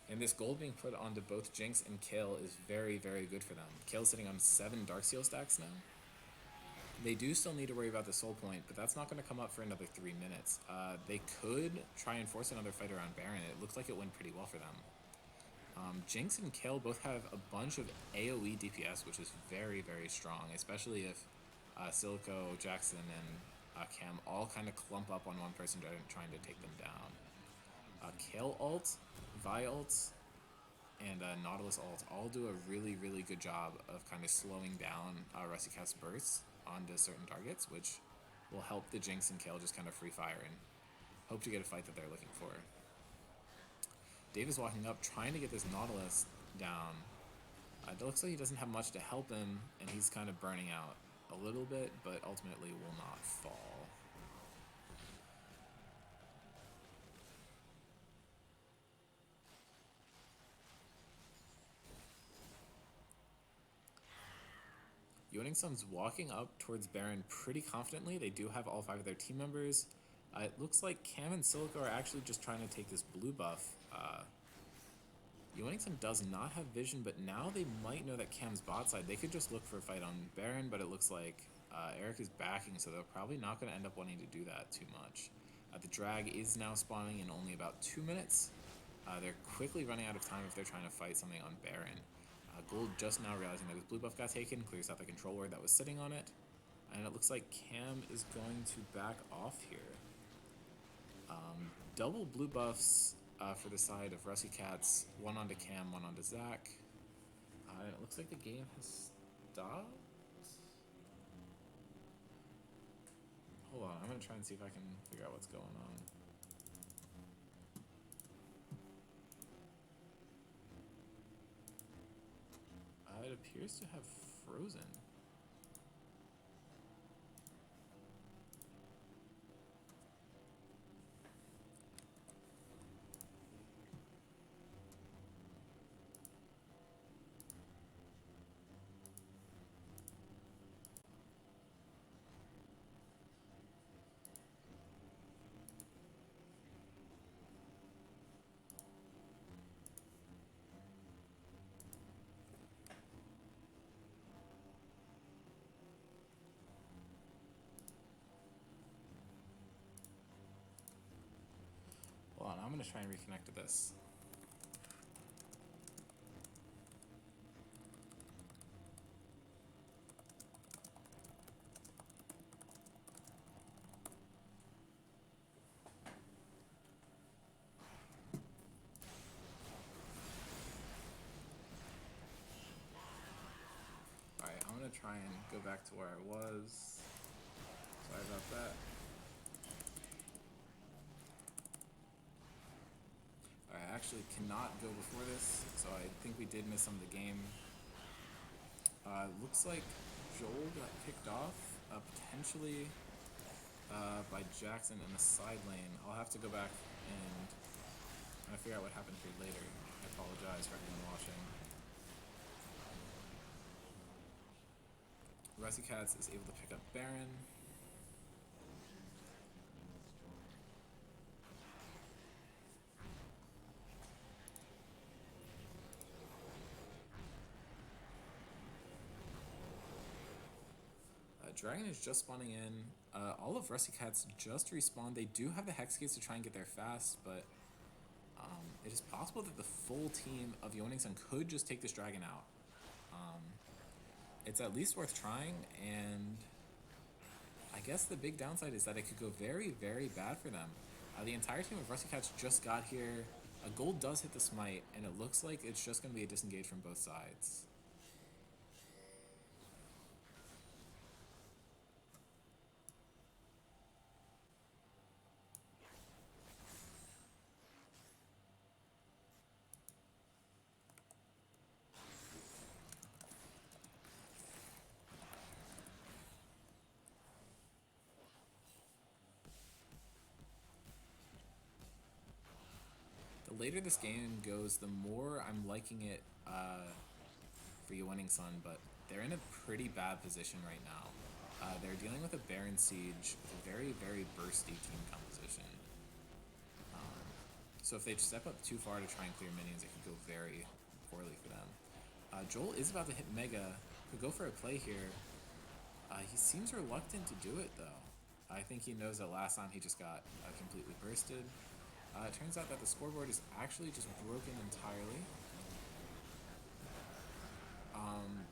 And this gold being put onto both Jinx and Kale is very, very good for them. Kale's sitting on 7 Dark Seal stacks now. They do still need to worry about the soul point, but that's not going to come up for another 3 minutes. They could try and force another fight around Baron. It looks like it went pretty well for them. Jinx and Kale both have a bunch of AoE DPS, which is very, very strong, especially if Silico, Jackson, and Cam all kind of clump up on one person trying to take them down. Kale ult, Vi ult, and Nautilus ult all do a really, really good job of kind of slowing down Russycats' bursts onto certain targets, which will help the Jinx and Kale just kind of free fire and hope to get a fight that they're looking for. Dave is walking up, trying to get this Nautilus down. It looks like he doesn't have much to help him, and he's kind of burning out a little bit, but ultimately will not fall. Yoningsun's walking up towards Baron pretty confidently. They do have all 5 of their team members. It looks like Cam and Silico are actually just trying to take this blue buff. Yoningsun does not have vision, but now they might know that Cam's bot side. They could just look for a fight on Baron, but it looks like Eric is backing, so they're probably not going to end up wanting to do that too much. The drag is now spawning in only about 2 minutes. They're quickly running out of time if they're trying to fight something on Baron. Gold just now realizing that his blue buff got taken, clears out the control ward that was sitting on it, and it looks like Cam is going to back off here. Double blue buffs for the side of Russycats, one onto Cam, one onto Zach. And it looks like the game has stopped. Hold on, I'm going to try and see if I can figure out what's going on. It appears to have frozen. Hold on, I'm going to try and reconnect to this. Alright, I'm going to try and go back to where I was. Sorry about that. I actually cannot go before this, so I think we did miss some of the game. Looks like Joel got picked off, potentially by Jackson in the side lane. I'll have to go back and figure out what happened here later. I apologize for everyone watching. Russycats is able to pick up Baron. Dragon is just spawning in. All of Russycats just respawned. They do have the Hex Gates to try and get there fast, but it is possible that the full team of Yoningsun could just take this Dragon out. It's at least worth trying, and I guess the big downside is that it could go very, very bad for them. The entire team of Russycats just got here. Gold does hit the smite, and it looks like it's just going to be a disengage from both sides. The later this game goes, the more I'm liking it for your winning Sun, but they're in a pretty bad position right now. They're dealing with a Baron Siege with a very, very bursty team composition. So if they step up too far to try and clear minions, it could go very poorly for them. Joel is about to hit Mega. Could go for a play here. He seems reluctant to do it, though. I think he knows that last time he just got completely bursted. It turns out that the scoreboard is actually just broken entirely.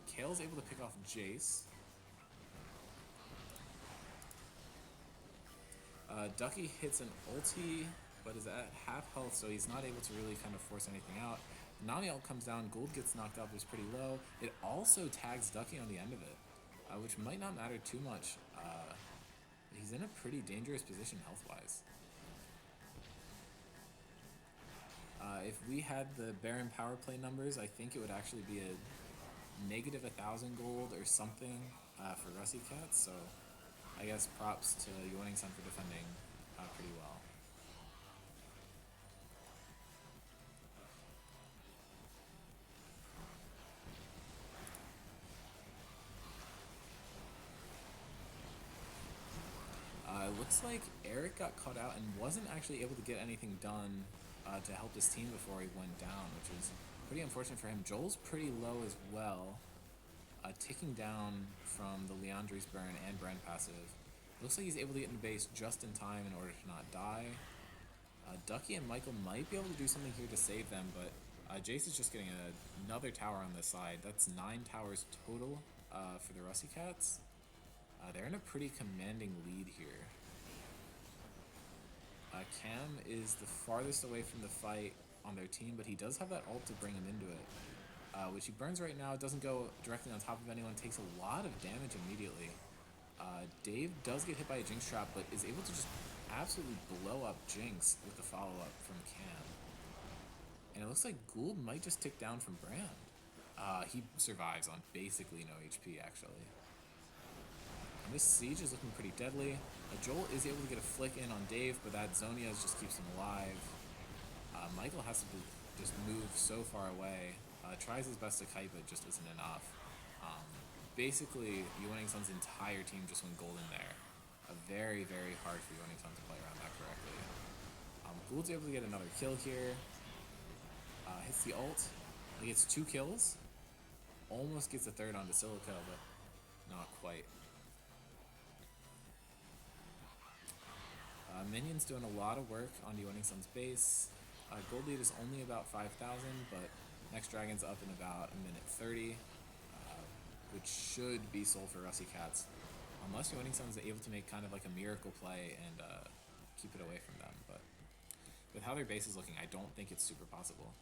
Kale's able to pick off Jace. Ducky hits an ulti, but is at half health, so he's not able to really kind of force anything out. Nami ult comes down, Gold gets knocked out, but it's pretty low. It also tags Ducky on the end of it, which might not matter too much. He's in a pretty dangerous position health-wise. If we had the Baron power play numbers, I think it would actually be a negative 1,000 gold or something for Russycats, so I guess props to Yawning Sun for defending pretty well. It looks like Eric got caught out and wasn't actually able to get anything done to help his team before he went down, which is pretty unfortunate for him. Joel's pretty low as well, ticking down from the Leandri's burn and Brand passive. Looks like he's able to get in base just in time in order to not die. Ducky and Michael might be able to do something here to save them, but Jace is just getting another tower on this side. That's 9 towers total for the Russycats. They're in a pretty commanding lead here. Cam is the farthest away from the fight on their team, but he does have that ult to bring him into it, which he burns right now. Doesn't go directly on top of anyone, takes a lot of damage immediately. Dave does get hit by a Jinx trap, but is able to just absolutely blow up Jinx with the follow-up from Cam. And it looks like Gould might just tick down from Brand. He survives on basically no HP, actually. And this siege is looking pretty deadly. Joel is able to get a flick in on Dave, but that Zonia just keeps him alive. Michael has to just move so far away. Tries his best to kite, but just isn't enough. Basically, Yawning Sun's entire team just went golden there. Very, very hard for Yawning Sun to play around that correctly. Gould's able to get another kill here. Hits the ult. He gets 2 kills. Almost gets a third onto Silica, but not quite. Minions doing a lot of work on Yawning Sun's base. Gold lead is only about 5,000, but next dragon's up in about a minute 30. Which should be sold for Russycats, unless Yawning Sun's able to make kind of like a miracle play and keep it away from them. But with how their base is looking, I don't think it's super possible.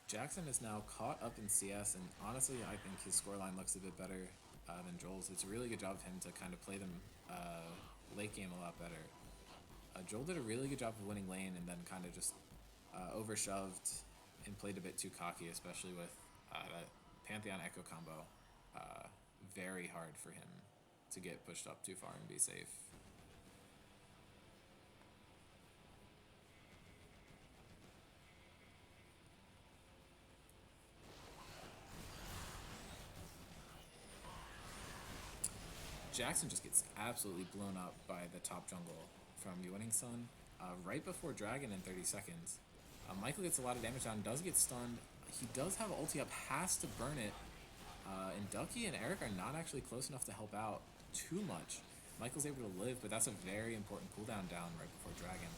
Jackson is now caught up in CS, and honestly, I think his scoreline looks a bit better than Joel's. It's a really good job of him to kind of play them late game a lot better. Joel did a really good job of winning lane and then kind of just overshoved and played a bit too cocky, especially with that Pantheon Echo combo. Very hard for him to get pushed up too far and be safe. Jackson just gets absolutely blown up by the top jungle from Yawning Sun right before Dragon in 30 seconds. Michael gets a lot of damage down, does get stunned. He does have ulti up, has to burn it. And Ducky and Eric are not actually close enough to help out too much. Michael's able to live, but that's a very important cooldown down right before Dragon.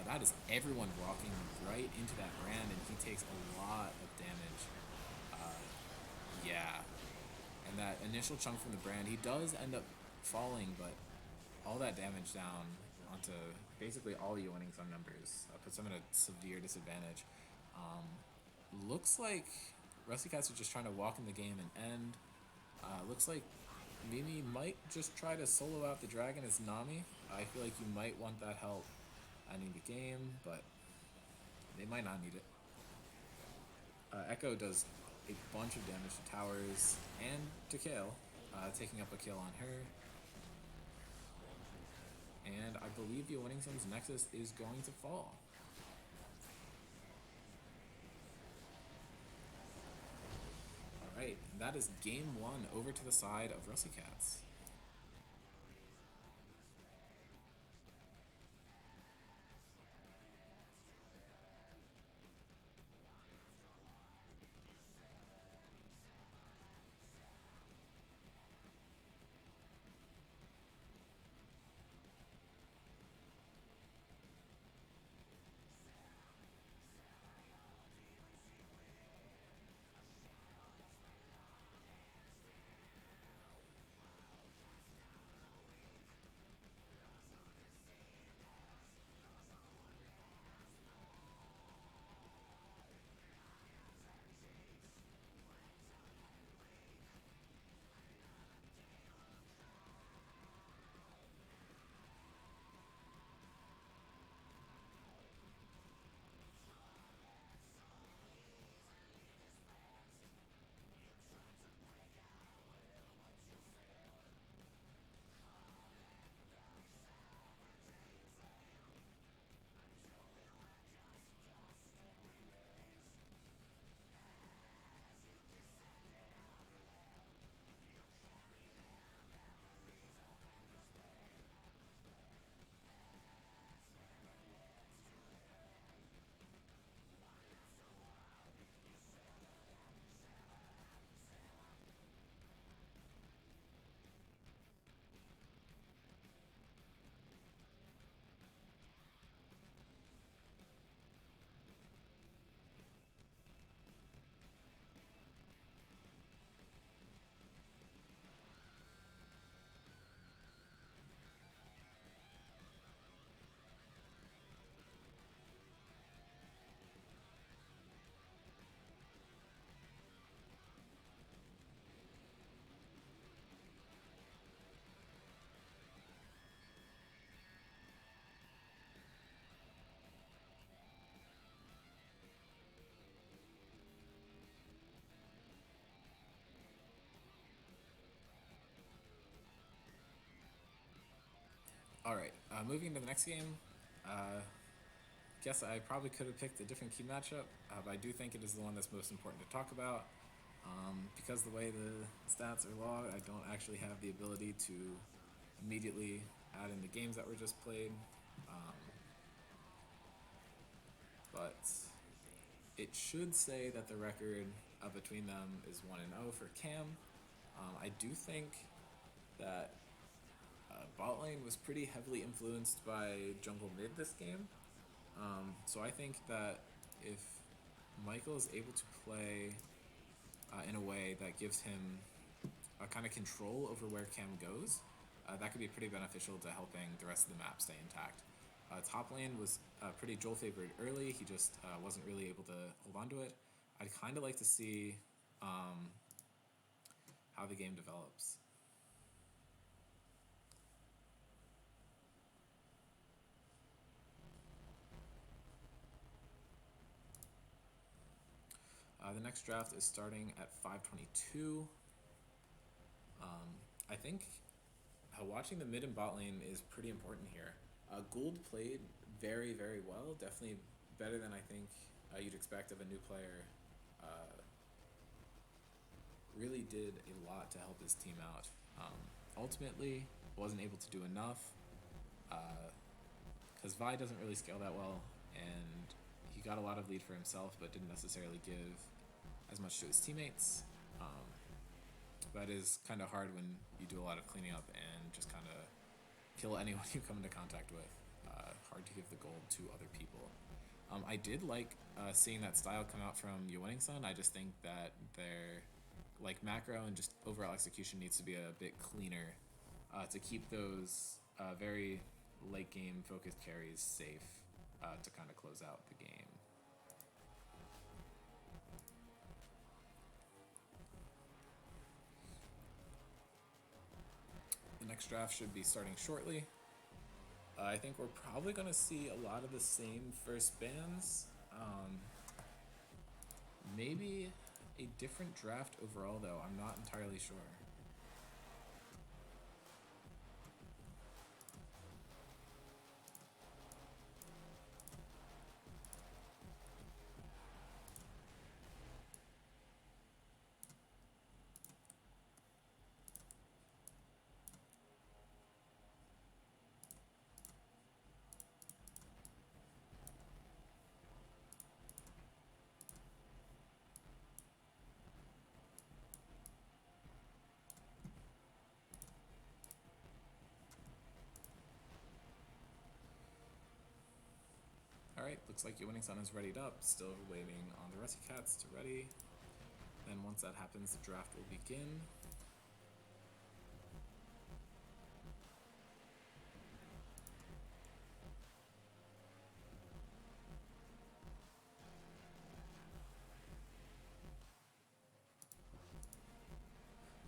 That is everyone walking right into that Brand, and he takes a lot of damage. Yeah. And that initial chunk from the Brand, he does end up falling, but all that damage down onto basically all Yawning Sun members puts them at a severe disadvantage. Looks like Russycats are just trying to walk in the game and end. Looks like Mimi might just try to solo out the dragon as Nami. I feel like you might want that help ending the game, but they might not need it. Echo does a bunch of damage to towers and to Kale, taking up a kill on her. believe the Winning Sun's Nexus is going to fall. Alright, that is game 1 over to the side of Russycats. Alright, moving to the next game. Guess I probably could have picked a different key matchup, but I do think it is the one that's most important to talk about. Because the way the stats are logged, I don't actually have the ability to immediately add in the games that were just played. But it should say that the record between them is 1-0 for Cam. I do think that bot lane was pretty heavily influenced by jungle mid this game. So I think that if Michael is able to play in a way that gives him a kind of control over where Cam goes, that could be pretty beneficial to helping the rest of the map stay intact. Top lane was pretty Joel favored early. He just wasn't really able to hold on to it. I'd kind of like to see how the game develops. The next draft is starting at 5:22. I think watching the mid and bot lane is pretty important here. Gould played very, very well, definitely better than I think you'd expect of a new player. Really did a lot to help his team out. Ultimately, wasn't able to do enough because Vi doesn't really scale that well, and he got a lot of lead for himself, but didn't necessarily give as much to his teammates. That is kind of hard when you do a lot of cleaning up and just kind of kill anyone you come into contact with. Hard to give the gold to other people. I did like seeing that style come out from Winning Sun. I just think that their macro and just overall execution needs to be a bit cleaner to keep those very late game focused carries safe to kind of close out the game. The next draft should be starting shortly. I think we're probably going to see a lot of the same first bans. Maybe a different draft overall, though. I'm not entirely sure. Alright, looks like your winning sun is readied up. Still waiting on the Russycats to ready. Then once that happens, the draft will begin.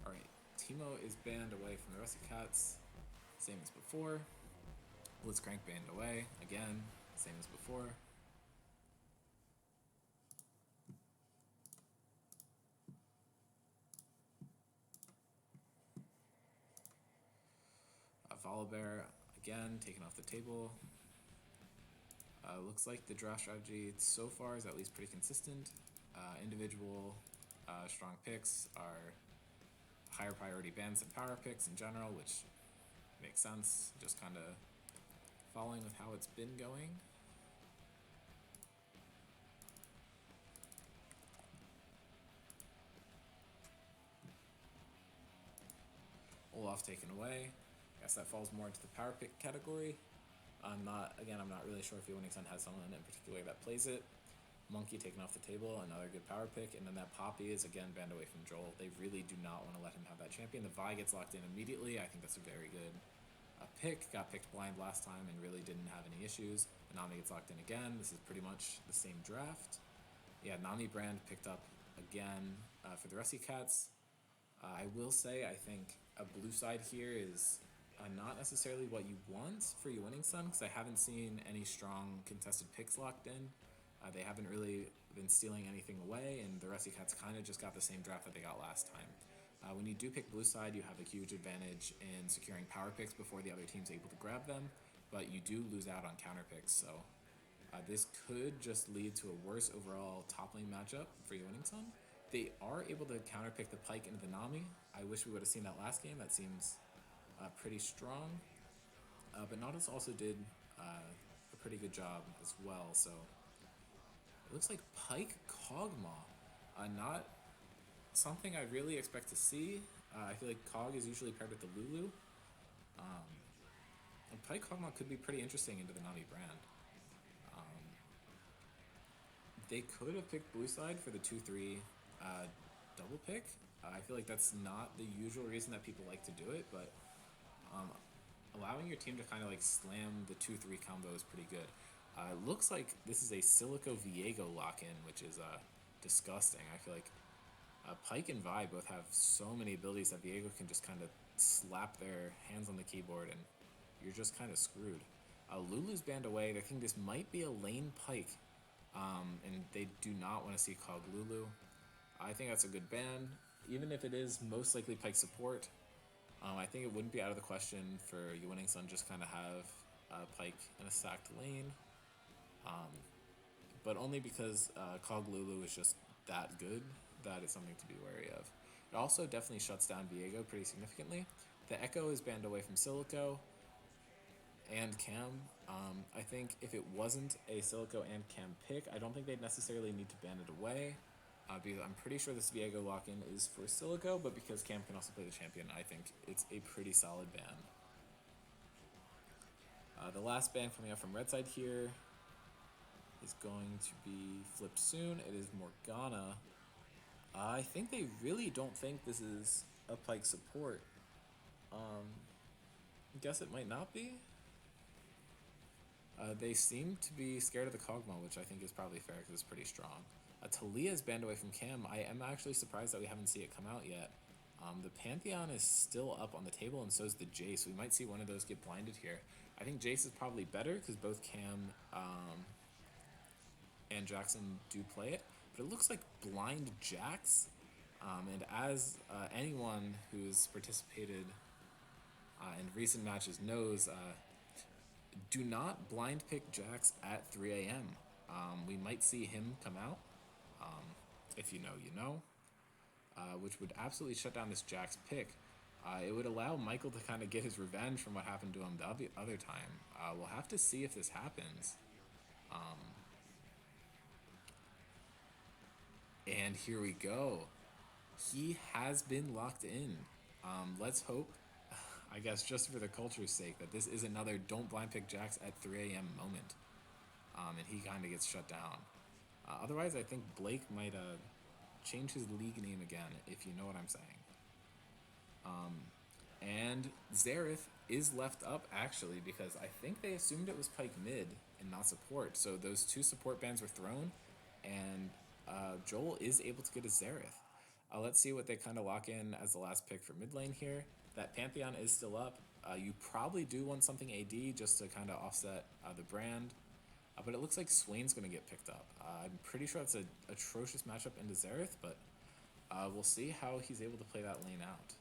Alright, Timo is banned away from the Russycats, same as before. Blitzcrank banned away, again, same as before. Volibear, again, taken off the table. Looks like the draft strategy so far is at least pretty consistent. Individual strong picks are higher priority bans than power picks in general, which makes sense, just kind of following with how it's been going. Olaf taken away. Guess that falls more into the power pick category. I'm not really sure if your winning sun has someone in particular that plays it. Monkey taken off the table, another good power pick, and then that Poppy is again banned away from Joel. They really do not want to let him have that champion. The Vi gets locked in immediately. I think that's a very good pick. Got picked blind last time and really didn't have any issues. Nami gets locked in again. This is pretty much the same draft. Yeah, Nami brand picked up again for the Russycats. I will say I think a blue side here is not necessarily what you want for your winning sun, because I haven't seen any strong contested picks locked in. They haven't really been stealing anything away, and the Russycats kind of just got the same draft that they got last time. When you do pick blue side, you have a huge advantage in securing power picks before the other team's able to grab them, but you do lose out on counter picks, so this could just lead to a worse overall top lane matchup for your winning sun. They are able to counter pick the Pyke into the Nami. I wish we would have seen that last game. That seems pretty strong, but Nautilus also did a pretty good job as well, so it looks like Pyke Kog'Maw, not something I really expect to see. I feel like Cog is usually paired with the Lulu, and Pyke Kog'Maw could be pretty interesting into the Nami brand. They could have picked blue side for the 2-3 double pick. I feel like that's not the usual reason that people like to do it, but allowing your team to kind of like slam the 2-3 combo is pretty good. It looks like this is a Silico Viego lock-in, which is disgusting. I feel like Pyke and Vi both have so many abilities that Viego can just kind of slap their hands on the keyboard and you're just kind of screwed. Lulu's banned away. I think this might be a lane Pyke, and they do not want to see Cog Lulu. I think that's a good ban, even if it is most likely Pyke support. I think it wouldn't be out of the question for your winning sun just kind of have Pyke in a stacked lane, but only because Cog Lulu is just that good that it's something to be wary of. It also definitely shuts down Viego pretty significantly. The Echo is banned away from Silico and Cam. I think if it wasn't a Silico and Cam pick, I don't think they'd necessarily need to ban it away. Because I'm pretty sure this Viego lock-in is for Silico, but because Cam can also play the champion, I think it's a pretty solid ban. The last ban coming out from red side here is going to be flipped soon. It is Morgana. I think they really don't think this is a Pyke support. I guess it might not be. They seem to be scared of the Kog'Maw, which I think is probably fair because it's pretty strong. Talia is banned away from Cam. I am actually surprised that we haven't seen it come out yet. The Pantheon is still up on the table, and so is the Jace. We might see one of those get blinded here. I think Jace is probably better because both Cam and Jackson do play it, but it looks like blind Jax. And as anyone who's participated in recent matches knows, do not blind pick Jax at 3 a.m. We might see him come out. If you know, you know. Which would absolutely shut down this Jax pick. It would allow Michael to kind of get his revenge from what happened to him the other time. We'll have to see if this happens. And here we go. He has been locked in. Let's hope, I guess just for the culture's sake, that this is another don't blind pick Jax at 3 a.m. moment. and he kind of gets shut down. Otherwise, I think Blake might change his league name again, if you know what I'm saying. And Xerath is left up, actually, because I think they assumed it was Pike mid and not support. So those two support bans were thrown, and Joel is able to get a Xerath. Let's see what they kind of lock in as the last pick for mid lane here. That Pantheon is still up. You probably do want something AD just to kind of offset the brand. But it looks like Swain's going to get picked up. I'm pretty sure that's an atrocious matchup into Xerath, but we'll see how he's able to play that lane out.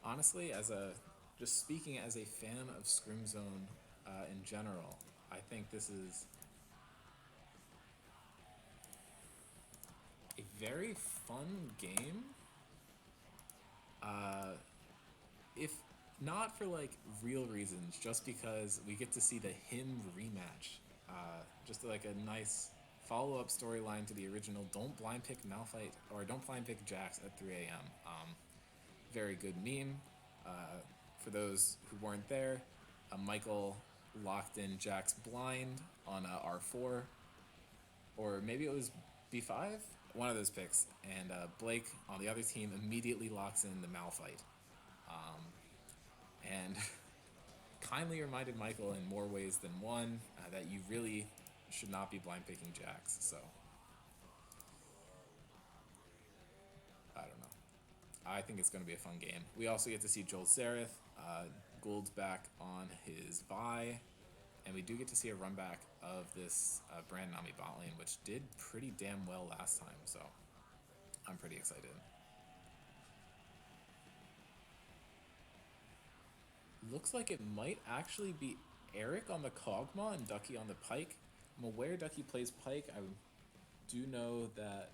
Honestly, just speaking as a fan of Scrim Zone in general, I think this is a very fun game. If not for like real reasons, just because we get to see the him rematch. Just like a nice follow-up storyline to the original Don't Blind Pick Malphite, or Don't Blind Pick Jax at 3 a.m. Very good meme. For those who weren't there, Michael locked in Jax blind on R4, or maybe it was B5, one of those picks, and Blake on the other team immediately locks in the Malphite, and kindly reminded Michael in more ways than one that you really should not be blind picking Jax. So I don't know. I think it's going to be a fun game. We also get to see Joel Xerath. Gould's back on his Vi, and we do get to see a run back of this Brand Nami bot lane, which did pretty damn well last time, so I'm pretty excited. Looks like it might actually be Eric on the Kog'Maw and Ducky on the Pike. I'm aware Ducky plays Pike. I do know that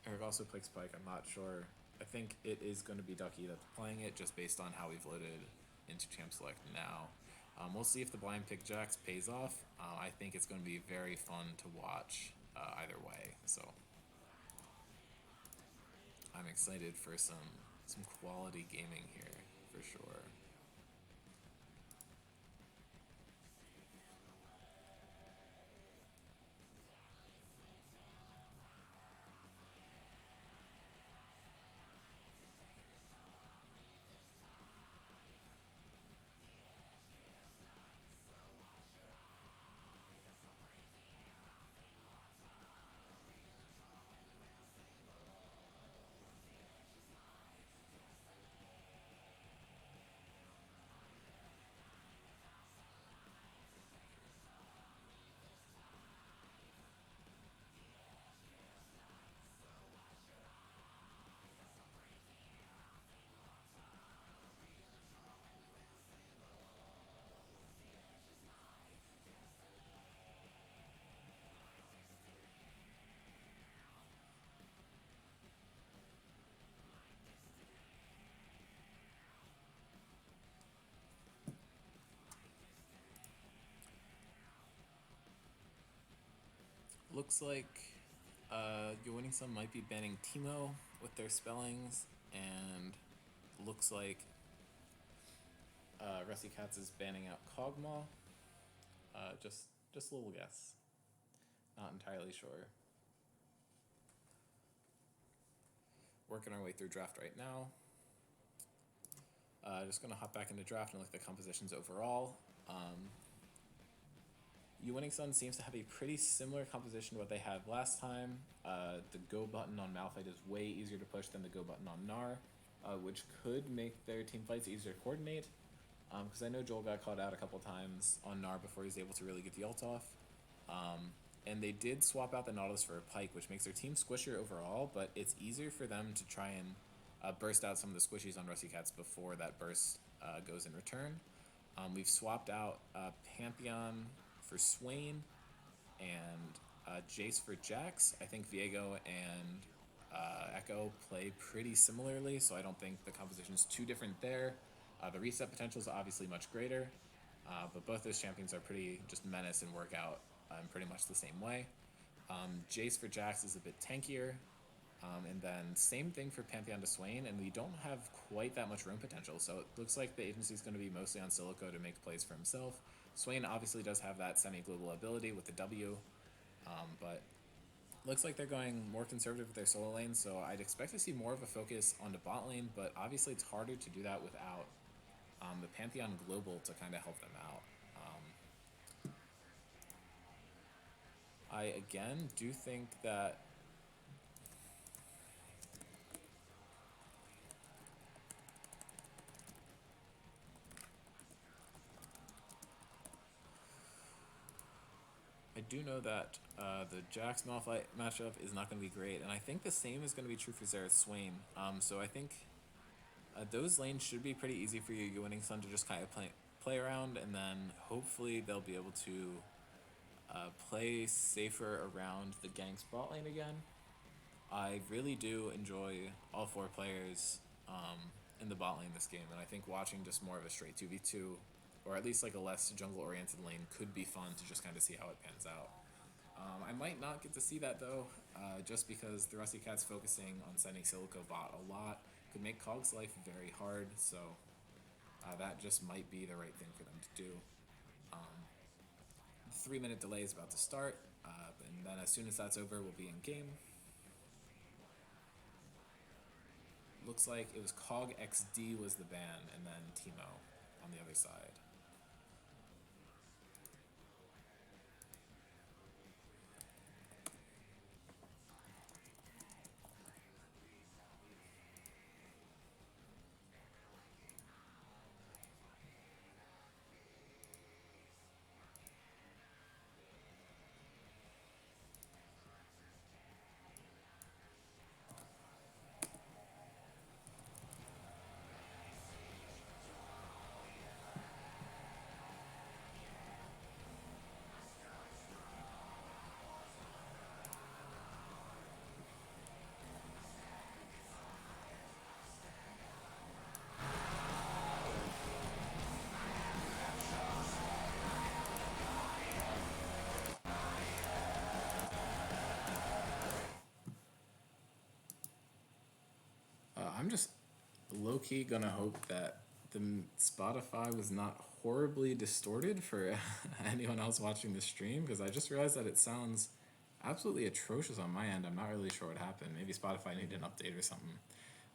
Eric also plays Pike. I'm not sure. I think it is going to be Ducky that's playing it, just based on how we've loaded into Champ Select now. We'll see if the blind pick Jax pays off. I think it's going to be very fun to watch either way. So I'm excited for some quality gaming here for sure. Looks like Your Winning Son might be banning Teemo with their spellings, and looks like Russycats is banning out Kog'Maw. Just a little guess. Not entirely sure. Working our way through draft right now. Just gonna hop back into draft and look at the compositions overall. You Winning Son seems to have a pretty similar composition to what they had last time. The go button on Malphite is way easier to push than the go button on Gnar, which could make their team fights easier to coordinate. Because I know Joel got caught out a couple times on Gnar before he was able to really get the ult off. And they did swap out the Nautilus for a Pike, which makes their team squishier overall, but it's easier for them to try and burst out some of the squishies on Russycats before that burst goes in return. We've swapped out Pantheon for Swain, and Jace for Jax. I think Viego and Echo play pretty similarly, so I don't think the composition's too different there. The reset potential is obviously much greater, but both those champions are pretty just menace and work out in pretty much the same way. Jace for Jax is a bit tankier, and then same thing for Pantheon to Swain, and we don't have quite that much room potential, so it looks like the agency is going to be mostly on Silico to make plays for himself. Swain obviously does have that semi-global ability with the W, but looks like they're going more conservative with their solo lane, so I'd expect to see more of a focus on the bot lane, but obviously it's harder to do that without the Pantheon Global to kind of help them out. I, again, do think that I do know that the Jax Malphite matchup is not going to be great, and I think the same is going to be true for Xerath Swain. So I think those lanes should be pretty easy for you, Winning Sun, to just kind of play around, and then hopefully they'll be able to play safer around the gank bot lane again. I really do enjoy all four players in the bot lane this game, and I think watching just more of a straight 2v2, or at least like a less jungle-oriented lane, could be fun to just kind of see how it pans out. I might not get to see that though, just because the Russycats focusing on sending Silico bot a lot could make Cog's life very hard, so that just might be the right thing for them to do. The 3-minute delay is about to start, and then as soon as that's over, we'll be in game. Looks like it was Cog XD was the ban, and then Teemo on the other side. I'm just low-key gonna hope that the Spotify was not horribly distorted for anyone else watching the stream, because I just realized that it sounds absolutely atrocious on my end. I'm not really sure what happened. Maybe Spotify needed an update or something.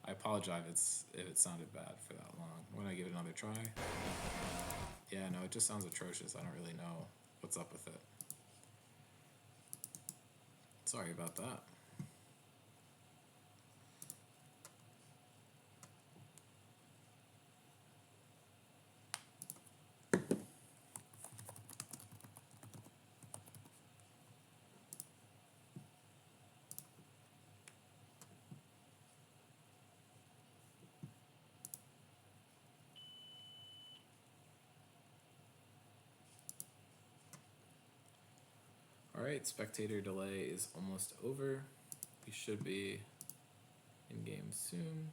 I apologize if it sounded bad for that long. When I give it another try. Yeah, no, it just sounds atrocious. I don't really know what's up with it. Sorry about that. Alright, spectator delay is almost over. We should be in game soon.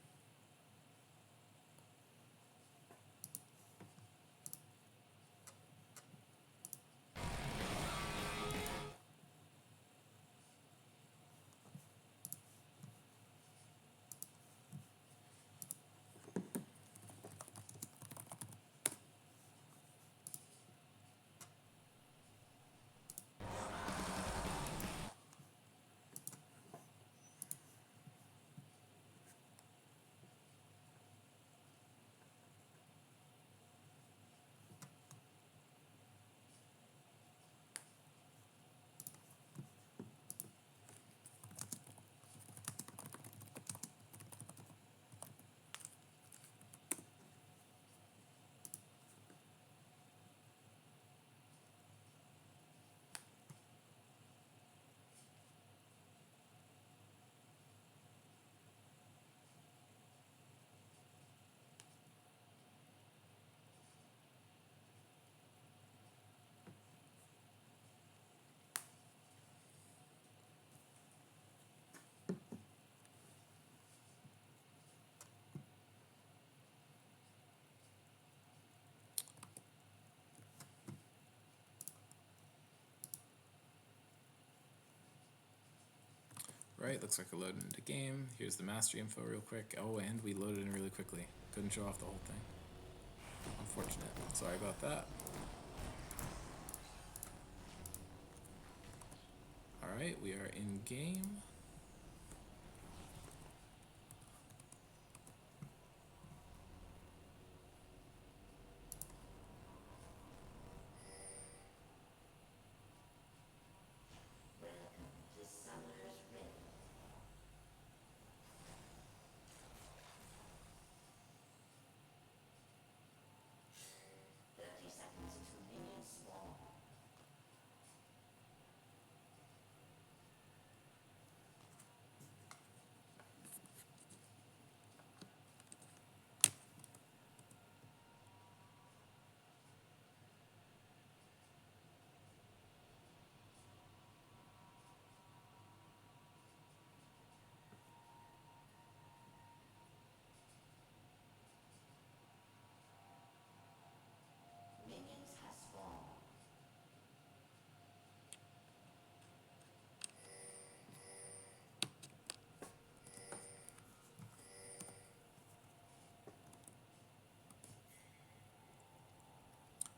Alright, looks like we're loading into game. Here's the mastery info real quick. Oh, and we loaded in really quickly. Couldn't show off the whole thing. Unfortunate. Sorry about that. Alright, we are in game.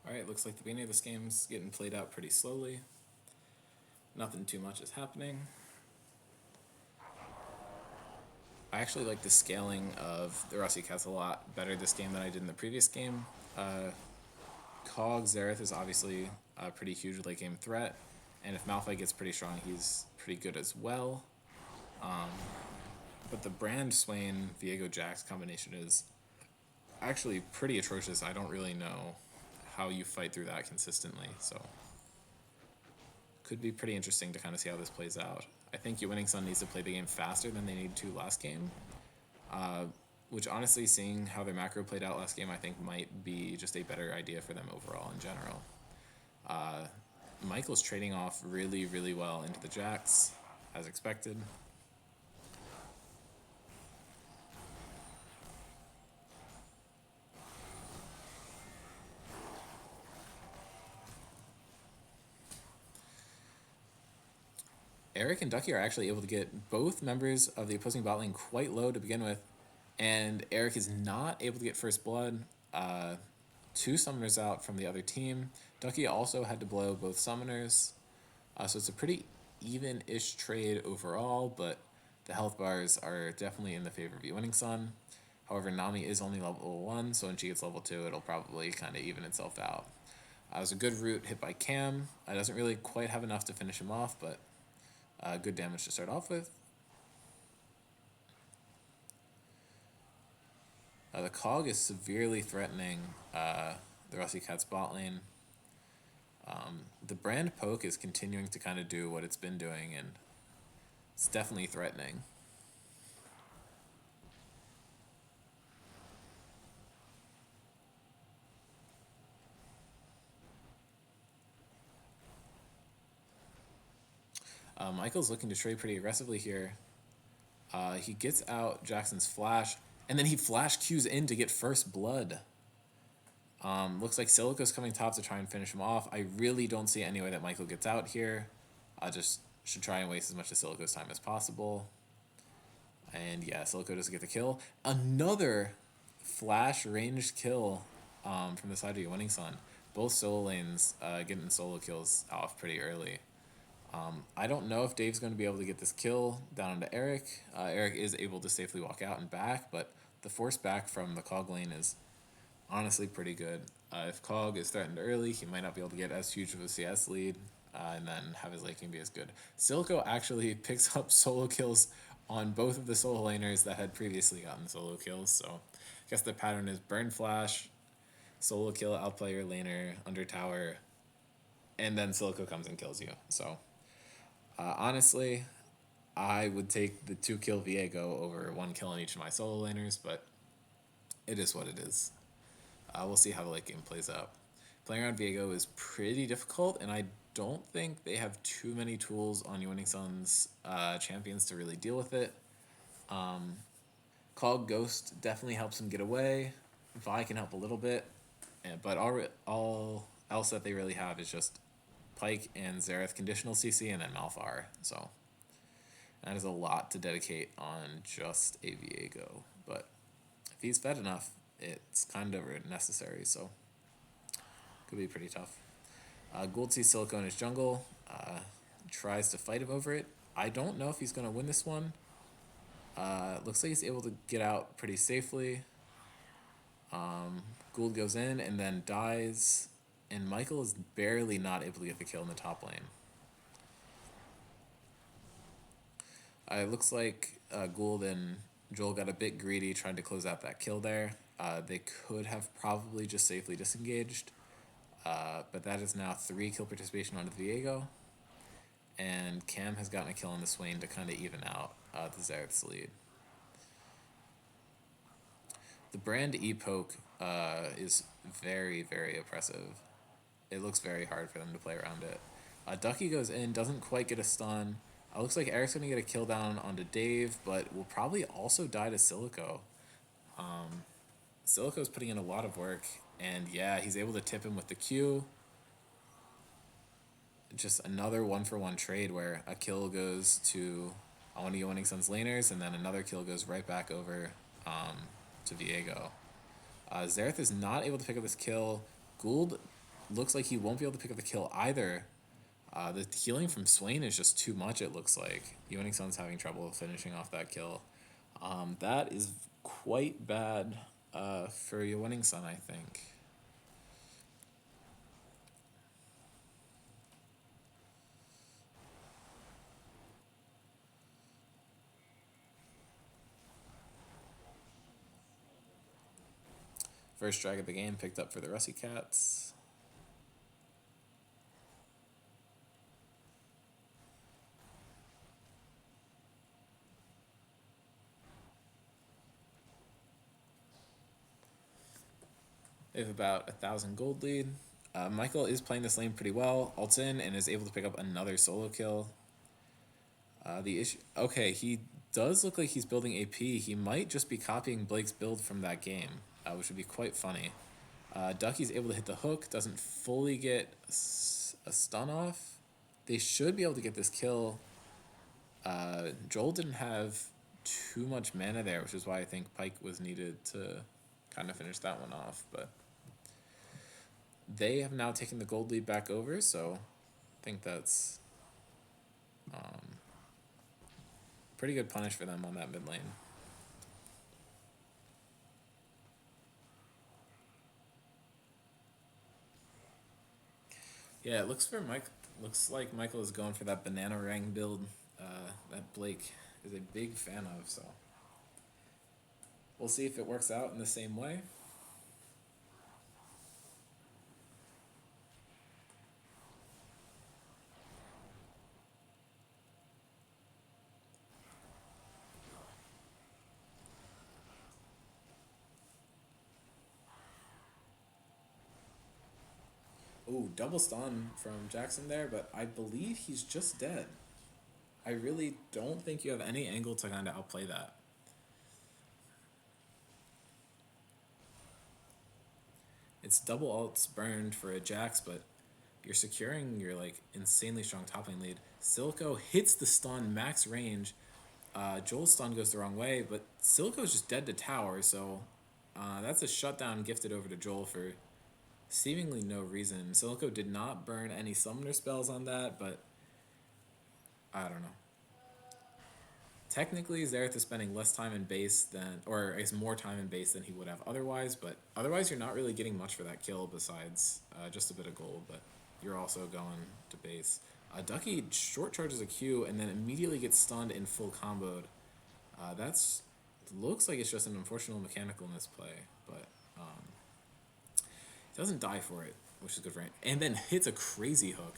Alright, looks like the beginning of this game's getting played out pretty slowly. Nothing too much is happening. I actually like the scaling of the Russycats a lot better this game than I did in the previous game. Cog Xerath is obviously a pretty huge late game threat, and if Malphite gets pretty strong, he's pretty good as well. But the Brand Swain Viego Jax combination is actually pretty atrocious. I don't really know how you fight through that consistently, so could be pretty interesting to kind of see how this plays out. I think Winning Sun needs to play the game faster than they needed to last game, which honestly, seeing how their macro played out last game, I think might be just a better idea for them overall in general. Michael's trading off really, really well into the Jax, as expected. Eric and Ducky are actually able to get both members of the opposing bot lane quite low to begin with, and Eric is not able to get first blood. 2 summoners out from the other team. Ducky also had to blow both summoners, so it's a pretty even-ish trade overall, but the health bars are definitely in the favor of Winning Sun. However, Nami is only level 1, so when she gets level 2, it'll probably kind of even itself out. It was a good root hit by Cam. It doesn't really quite have enough to finish him off, but good damage to start off with. The Cog is severely threatening the Russycats bot lane. The Brand Poke is continuing to kind of do what it's been doing, and it's definitely threatening. Michael's looking to trade pretty aggressively here. He gets out Jackson's flash, and then he flash Qs in to get first blood. Looks like Silico's coming top to try and finish him off. I really don't see any way that Michael gets out here. I just should try and waste as much of Silico's time as possible. And yeah, Silico doesn't get the kill. Another flash ranged kill from the side of Winning Sun. Both solo lanes getting solo kills off pretty early. I don't know if Dave's going to be able to get this kill down into Eric. Eric is able to safely walk out and back, but the force back from the Cog lane is honestly pretty good. If Cog is threatened early, he might not be able to get as huge of a CS lead, and then have his late game be as good. Silico actually picks up solo kills on both of the solo laners that had previously gotten solo kills, so I guess the pattern is burn flash, solo kill, outplay your laner, under tower, and then Silico comes and kills you. So honestly, I would take the 2-kill Viego over 1 kill on each of my solo laners, but it is what it is. We'll see how the late game plays out. Playing around Viego is pretty difficult, and I don't think they have too many tools on Winning Sun's champions to really deal with it. Cog Ghost definitely helps him get away. Vi can help a little bit, but all else that they really have is just Pyke and Xerath conditional CC, and then Malphar. So That is a lot to dedicate on just a Viego, but if he's fed enough, it's kind of necessary, so could be pretty tough. Gould sees Silico in his jungle, tries to fight him over it. I don't know if he's going to win this one. Looks like he's able to get out pretty safely. Gould goes in and then dies, and Michael is barely not able to get the kill in the top lane. It looks like Gould and Joel got a bit greedy trying to close out that kill there. They could have probably just safely disengaged, but that is now 3 kill participation onto Viego, and Cam has gotten a kill on the Swain to kind of even out the Xerath's lead. The Brand E-Poke is very, very oppressive. It looks very hard for them to play around it. Ducky goes in, doesn't quite get a stun. Looks like Eric's going to get a kill down onto Dave, but will probably also die to Silico. Silico's putting in a lot of work, and yeah, he's able to tip him with the Q. Just another 1-for-1 trade where a kill goes to one of Winning Sun's laners, and then another kill goes right back over to Viego. Xerath is not able to pick up this kill. Gould looks like he won't be able to pick up the kill either. The healing from Swain is just too much, it looks like. Winning Sun's having trouble finishing off that kill. That is quite bad for Winning Sun, I think. First drag of the game picked up for the Russycats. They have about 1,000 gold lead. Michael is playing this lane pretty well. Ults in and is able to pick up another solo kill. The issue... Okay, he does look like he's building AP. He might just be copying Blake's build from that game, which would be quite funny. Ducky's able to hit the hook, doesn't fully get a stun off. They should be able to get this kill. Joel didn't have too much mana there, which is why I think Pike was needed to kind of finish that one off, but they have now taken the gold lead back over, so I think that's pretty good punish for them on that mid lane. Yeah, it looks like Michael is going for that banana rang build that Blake is a big fan of, so we'll see if it works out in the same way. Ooh, double stun from Jackson there, but I believe he's just dead. I really don't think you have any angle to kind of outplay that. It's double ults burned for a Jax, but you're securing your like insanely strong top lane lead. Silico hits the stun max range. Joel's stun goes the wrong way, but Silico's just dead to tower, so that's a shutdown gifted over to Joel for seemingly no reason. Silico did not burn any summoner spells on that, but I don't know. Technically, Xerath is spending less time in base than, or I guess more time in base than he would have otherwise, but otherwise you're not really getting much for that kill besides just a bit of gold, but you're also going to base. Ducky short charges a Q and then immediately gets stunned and full comboed. That's looks like it's just an unfortunate mechanical in this play, but he doesn't die for it, which is good for him. And then hits a crazy hook.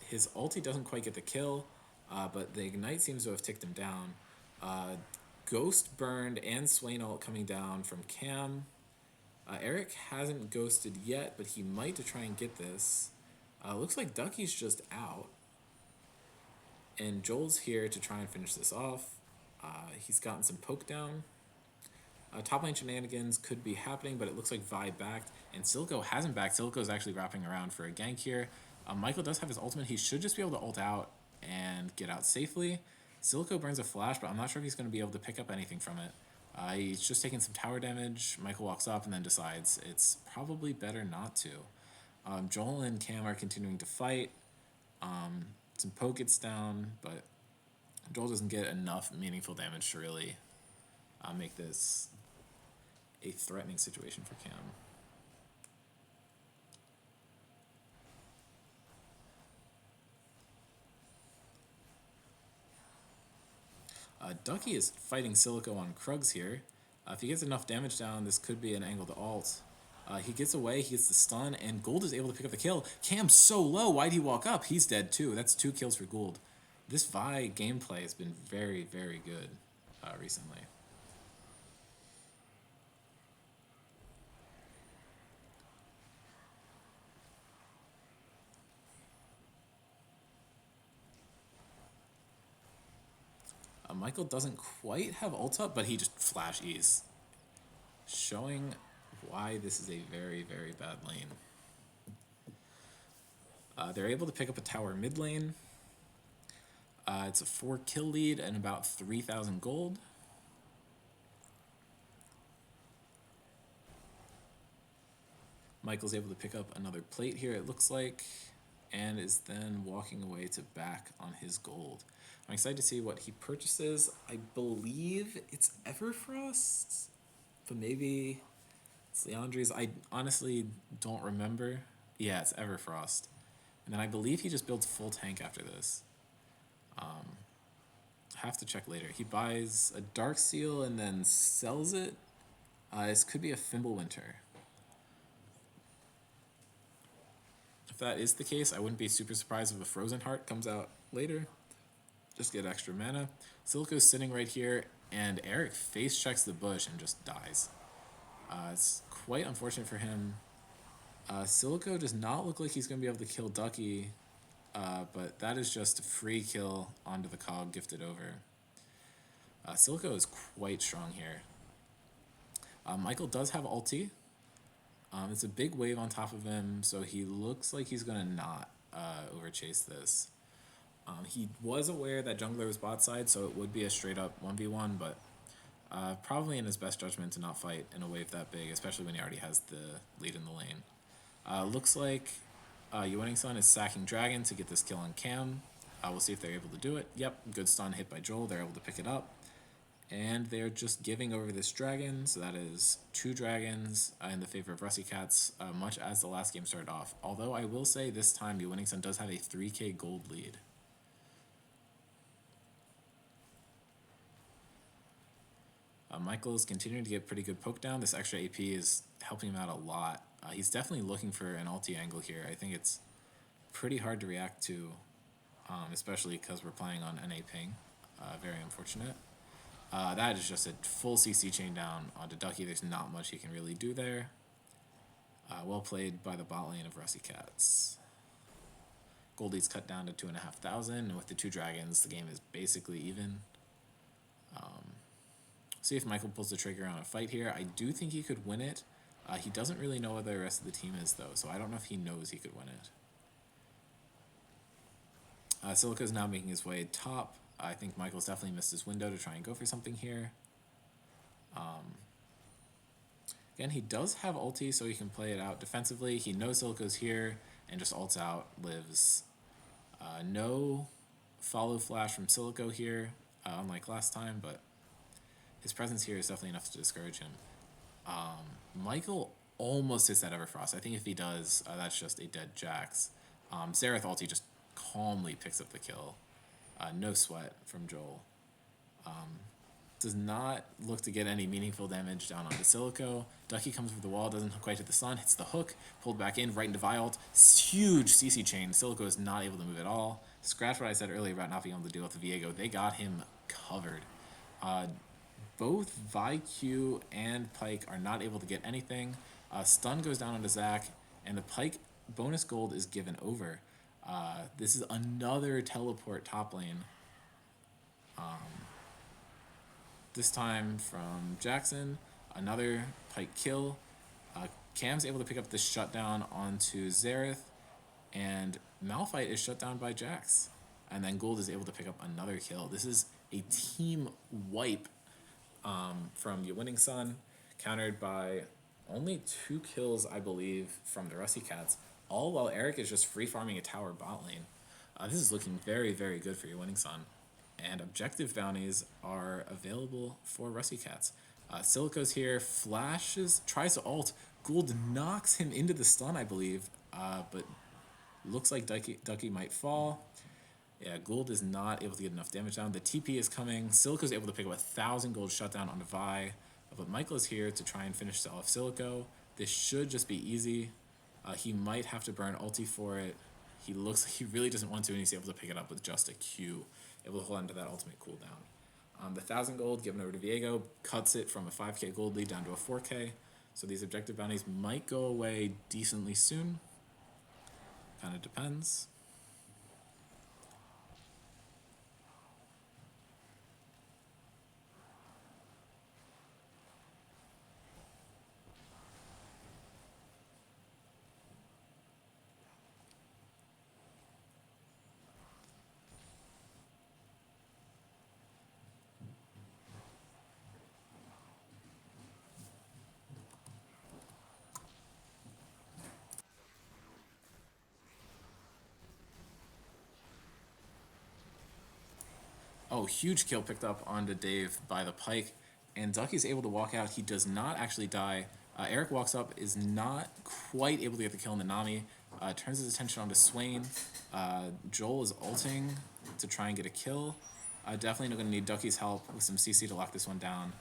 His ulti doesn't quite get the kill, but the Ignite seems to have ticked him down. Ghost burned and Swain ult coming down from Cam. Eric hasn't ghosted yet, but he might to try and get this. Looks like Ducky's just out. And Joel's here to try and finish this off. He's gotten some poke down. Top lane shenanigans could be happening, but it looks like Vi backed. And Silico hasn't backed. Silico's actually wrapping around for a gank here. Michael does have his ultimate. He should just be able to ult out and get out safely. Silico burns a flash, but I'm not sure if he's going to be able to pick up anything from it. He's just taking some tower damage. Michael walks up and then decides it's probably better not to. Joel and Cam are continuing to fight. Some poke gets down, but Joel doesn't get enough meaningful damage to really make this a threatening situation for Cam. Ducky is fighting Silico on Krugs here. If he gets enough damage down, this could be an angle to ult. He gets away, he gets the stun, and Gould is able to pick up the kill. Cam's so low, why'd he walk up? He's dead too. That's 2 kills for Gould. This Vi gameplay has been very, very good recently. Michael doesn't quite have ult up, but he just flash E's, showing why this is a very, very bad lane. They're able to pick up a tower mid lane. It's a 4 kill lead and about 3,000 gold. Michael's able to pick up another plate here, it looks like, and is then walking away to back on his gold. I'm excited to see what he purchases. I believe it's Everfrost, but maybe it's Leandri's. I honestly don't remember. Yeah, it's Everfrost. And then I believe he just builds full tank after this. Have to check later. He buys a Dark Seal and then sells it. This could be a Fimbulwinter. If that is the case, I wouldn't be super surprised if a Frozen Heart comes out later. Just get extra mana. Silico's sitting right here, and Eric face checks the bush and just dies. It's quite unfortunate for him. Silico does not look like he's going to be able to kill Ducky, but that is just a free kill onto the cog gifted over. Silico is quite strong here. Michael does have ulti. It's a big wave on top of him, so he looks like he's going to not overchase this. He was aware that jungler was bot side, so it would be a straight up 1v1, but probably in his best judgment to not fight in a wave that big, especially when he already has the lead in the lane. Looks like YWS is sacking Dragon to get this kill on Cam. We'll see if they're able to do it. Yep, good stun hit by Joel. They're able to pick it up. And they're just giving over this dragon, so that is 2 dragons in the favor of Russycats, much as the last game started off. Although I will say this time YWS does have a 3k gold lead. Michael is continuing to get pretty good poke down. This extra AP is helping him out a lot. He's definitely looking for an ulti angle here. I think it's pretty hard to react to, especially because we're playing on NA ping. Very unfortunate. That is just a full CC chain down onto Ducky. There's not much he can really do there. Well played by the bot lane of Russycats. Goldie's cut down to 2,500, and with the 2 dragons, the game is basically even. See if Michael pulls the trigger on a fight here. I do think he could win it. He doesn't really know what the rest of the team is, though, so I don't know if he knows he could win it. Silico is now making his way top. I think Michael's definitely missed his window to try and go for something here. Again, he does have ulti, so he can play it out defensively. He knows Silico's here and just ults out, lives. No follow flash from Silico here, unlike last time, but his presence here is definitely enough to discourage him. Michael almost hits that Everfrost. I think if he does, that's just a dead Jax. Xerath ulti just calmly picks up the kill. No sweat from Joel. Does not look to get any meaningful damage down onto Silico. Ducky comes over the wall, doesn't quite hit the stun, hits the hook, pulled back in, right into Vi ult. Huge CC chain. Silico is not able to move at all. Scratch what I said earlier about not being able to deal with the Viego. They got him covered. Both Vi Q and Pyke are not able to get anything. Stun goes down onto Zac, and the Pyke bonus gold is given over. This is another teleport top lane. This time from Jackson, another Pyke kill. Cam's able to pick up this shutdown onto Xerath, and Malphite is shut down by Jax. and then Gould is able to pick up another kill. This is a team wipe from Your Winning Son, countered by only 2 kills, I believe, from the Russycats, all while Eric is just free farming a tower bot lane. This is looking very, very good for Your Winning Son. And objective bounties are available for Russycats. Silico's here, flashes, tries to ult. Gould knocks him into the stun, I believe, but looks like Ducky might fall. Yeah, Gould is not able to get enough damage down. The TP is coming. Silico's able to pick up 1,000 gold shutdown on Vi, but Michael is here to try and finish off Silico. This should just be easy. He might have to burn ulti for it. He looks like he really doesn't want to, and he's able to pick it up with just a Q, able to hold on to that ultimate cooldown. The 1,000 gold given over to Viego cuts it from a 5k gold lead down to a 4k. So these objective bounties might go away decently soon. Kind of depends. Oh, huge kill picked up onto Dave by the Pike, and Ducky's able to walk out. He does not actually die. Eric walks up, is not quite able to get the kill on the Nami, turns his attention onto Swain. Joel is ulting to try and get a kill. Definitely going to need Ducky's help with some CC to lock this one down.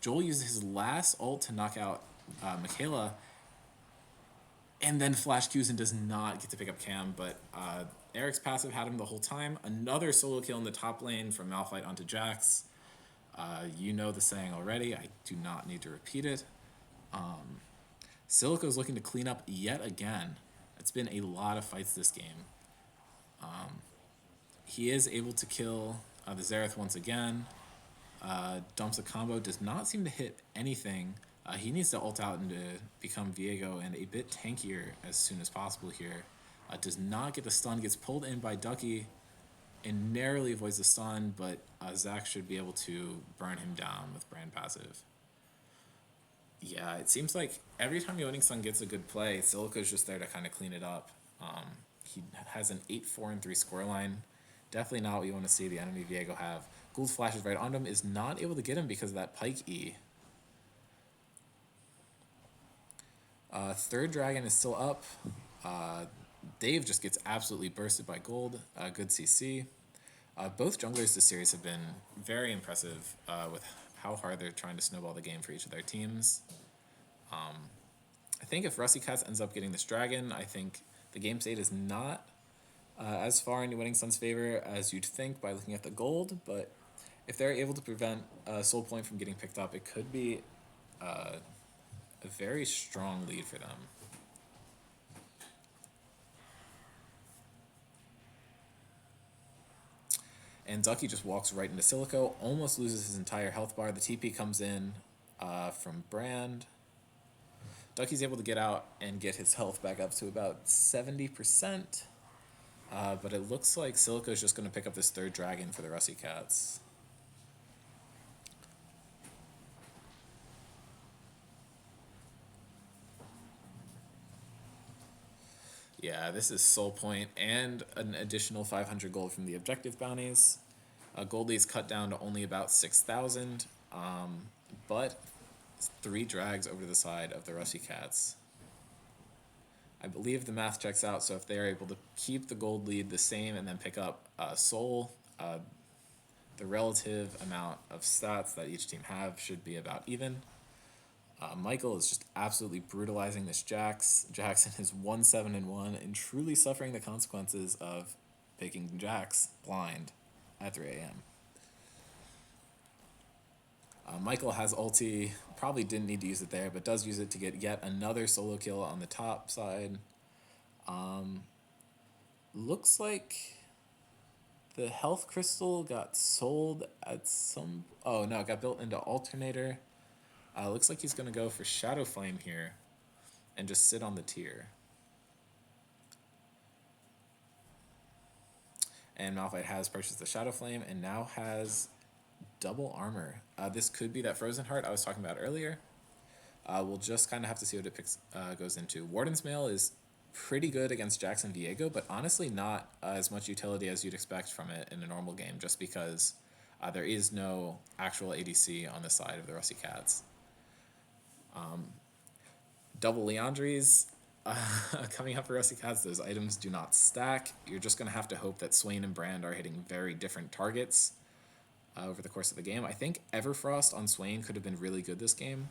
Joel uses his last ult to knock out Michaela, and then flash Qs and does not get to pick up Cam, but Eric's passive had him the whole time. Another solo kill in the top lane from Malphite onto Jax. You know the saying already. I do not need to repeat it. Silico's looking to clean up yet again. It's been a lot of fights this game. He is able to kill the Xerath once again. Dumps a combo. Does not seem to hit anything. He needs to ult out and to become Viego and a bit tankier as soon as possible here. Does not get the stun, gets pulled in by Ducky and narrowly avoids the stun, but Zach should be able to burn him down with Brand passive. Yeah, it seems like every time Your Winning Son gets a good play, Silico's just there to kind of clean it up. He has an 8-4-3 scoreline. Definitely not what you want to see the enemy Viego have. Gould flashes right onto him, is not able to get him because of that Pike E. Third dragon is still up. Dave just gets absolutely bursted by Gould. Good CC. Both junglers this series have been very impressive with how hard they're trying to snowball the game for each of their teams. I think if Russycats ends up getting this dragon, I think the game state is not as far in Your Winning Son's favor as you'd think by looking at the gold, but if they're able to prevent Soul Point from getting picked up, it could be a very strong lead for them. And Ducky just walks right into Silico, almost loses his entire health bar. The TP comes in from Brand. Ducky's able to get out and get his health back up to about 70%. But it looks like Silico's just going to pick up this third dragon for the Russycats. Yeah, this is Soul Point and an additional 500 gold from the objective bounties. Gold lead's cut down to only about 6,000, but 3 drags over to the side of the Russycats. I believe the math checks out, so if they're able to keep the gold lead the same and then pick up Soul, the relative amount of stats that each team have should be about even. Michael is just absolutely brutalizing this Jax. Jackson is 1-7-1 and truly suffering the consequences of picking Jax blind at 3 a.m. Michael has ulti, probably didn't need to use it there, but does use it to get yet another solo kill on the top side. Looks like the health crystal got sold at some... Oh no, it got built into alternator. Looks like he's going to go for Shadow Flame here and just sit on the tier. And Malphite has purchased the Shadow Flame and now has double armor. This could be that Frozen Heart I was talking about earlier. We'll just kind of have to see what it goes into. Warden's Mail is pretty good against Jax and Viego, but honestly not as much utility as you'd expect from it in a normal game, just because there is no actual ADC on the side of the Russycats. Double Leandries coming up for Russycats. Those items do not stack. You're just going to have to hope that Swain and Brand are hitting very different targets over the course of the game. I think Everfrost on Swain could have been really good this game.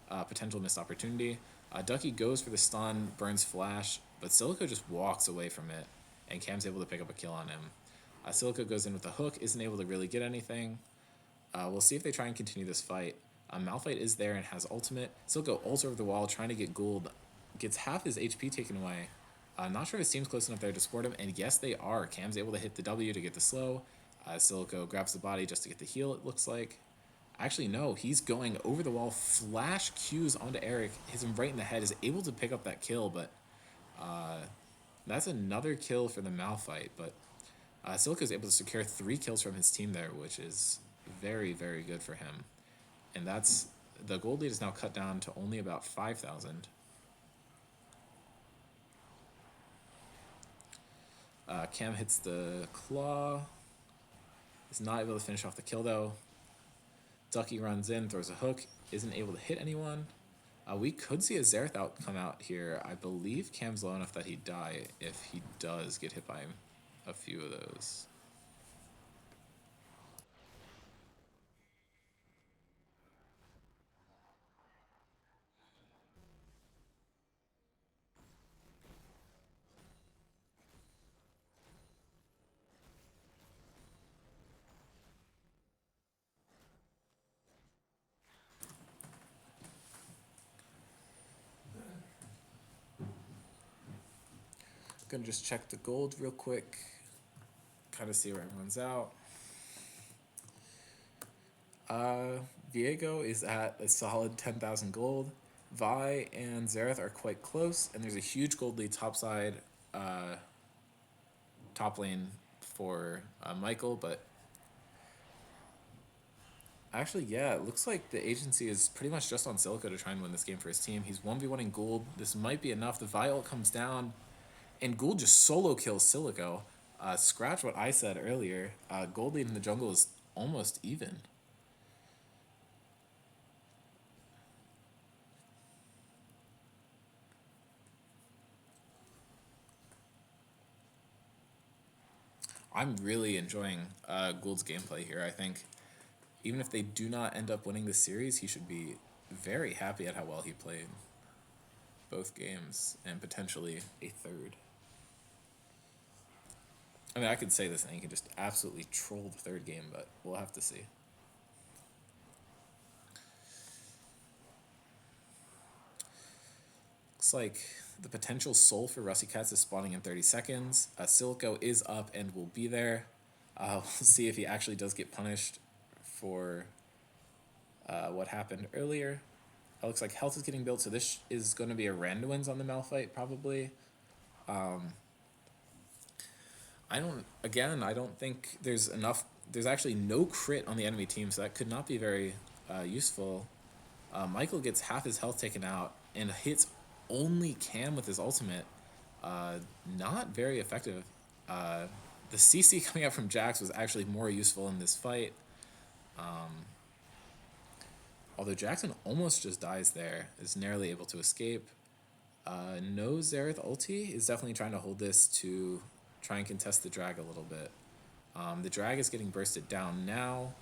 Potential missed opportunity. Ducky goes for the stun, burns Flash, but Silico just walks away from it, and Cam's able to pick up a kill on him. Silico goes in with the hook, isn't able to really get anything. We'll see if they try and continue this fight. Malphite is there and has ultimate. Silico ults over the wall, trying to get Gould. Gets half his HP taken away. Not sure if his team's close enough there to support him, and yes, they are. Cam's able to hit the W to get the slow. Silico grabs the body just to get the heal, it looks like. Actually, no, he's going over the wall, flash Qs onto Eric, hits him right in the head, is able to pick up that kill, but that's another kill for the Malphite. But Silico is able to secure 3 kills from his team there, which is very, very good for him. And that's, the gold lead is now cut down to only about 5,000. Cam hits the claw, is not able to finish off the kill though. Ducky runs in, throws a hook, isn't able to hit anyone. We could see a Xerath come out here. I believe Cam's low enough that he'd die if he does get hit by a few of those. Gonna just check the gold real quick, kind of see where everyone's out. Viego is at a solid 10,000 gold. Vi and Xerath are quite close, and there's a huge gold lead topside, top lane for Michael, but actually, yeah, it looks like the agency is pretty much just on Silico to try and win this game for his team. He's 1v1ing Gould. This might be enough. The Vi ult comes down, and Gould just solo kills Silico. Scratch what I said earlier. Gold lead in the jungle is almost even. I'm really enjoying Gould's gameplay here. I think even if they do not end up winning the series, he should be very happy at how well he played both games, and potentially a third. I mean, I could say this and he can just absolutely troll the third game, but we'll have to see. Looks like the potential soul for Russycats is spawning in 30 seconds. Silico is up and will be there. We'll see if he actually does get punished for what happened earlier. It looks like health is getting built, so this is going to be a Randuin's on the Malphite, probably. I don't think there's enough. There's actually no crit on the enemy team, so that could not be very useful. Michael gets half his health taken out and hits only Cam with his ultimate. Not very effective. The CC coming out from Jax was actually more useful in this fight. Although Jackson almost just dies there, is narrowly able to escape. No Xerath ulti is definitely trying to hold this to try and contest the drag a little bit. The drag is getting bursted down now.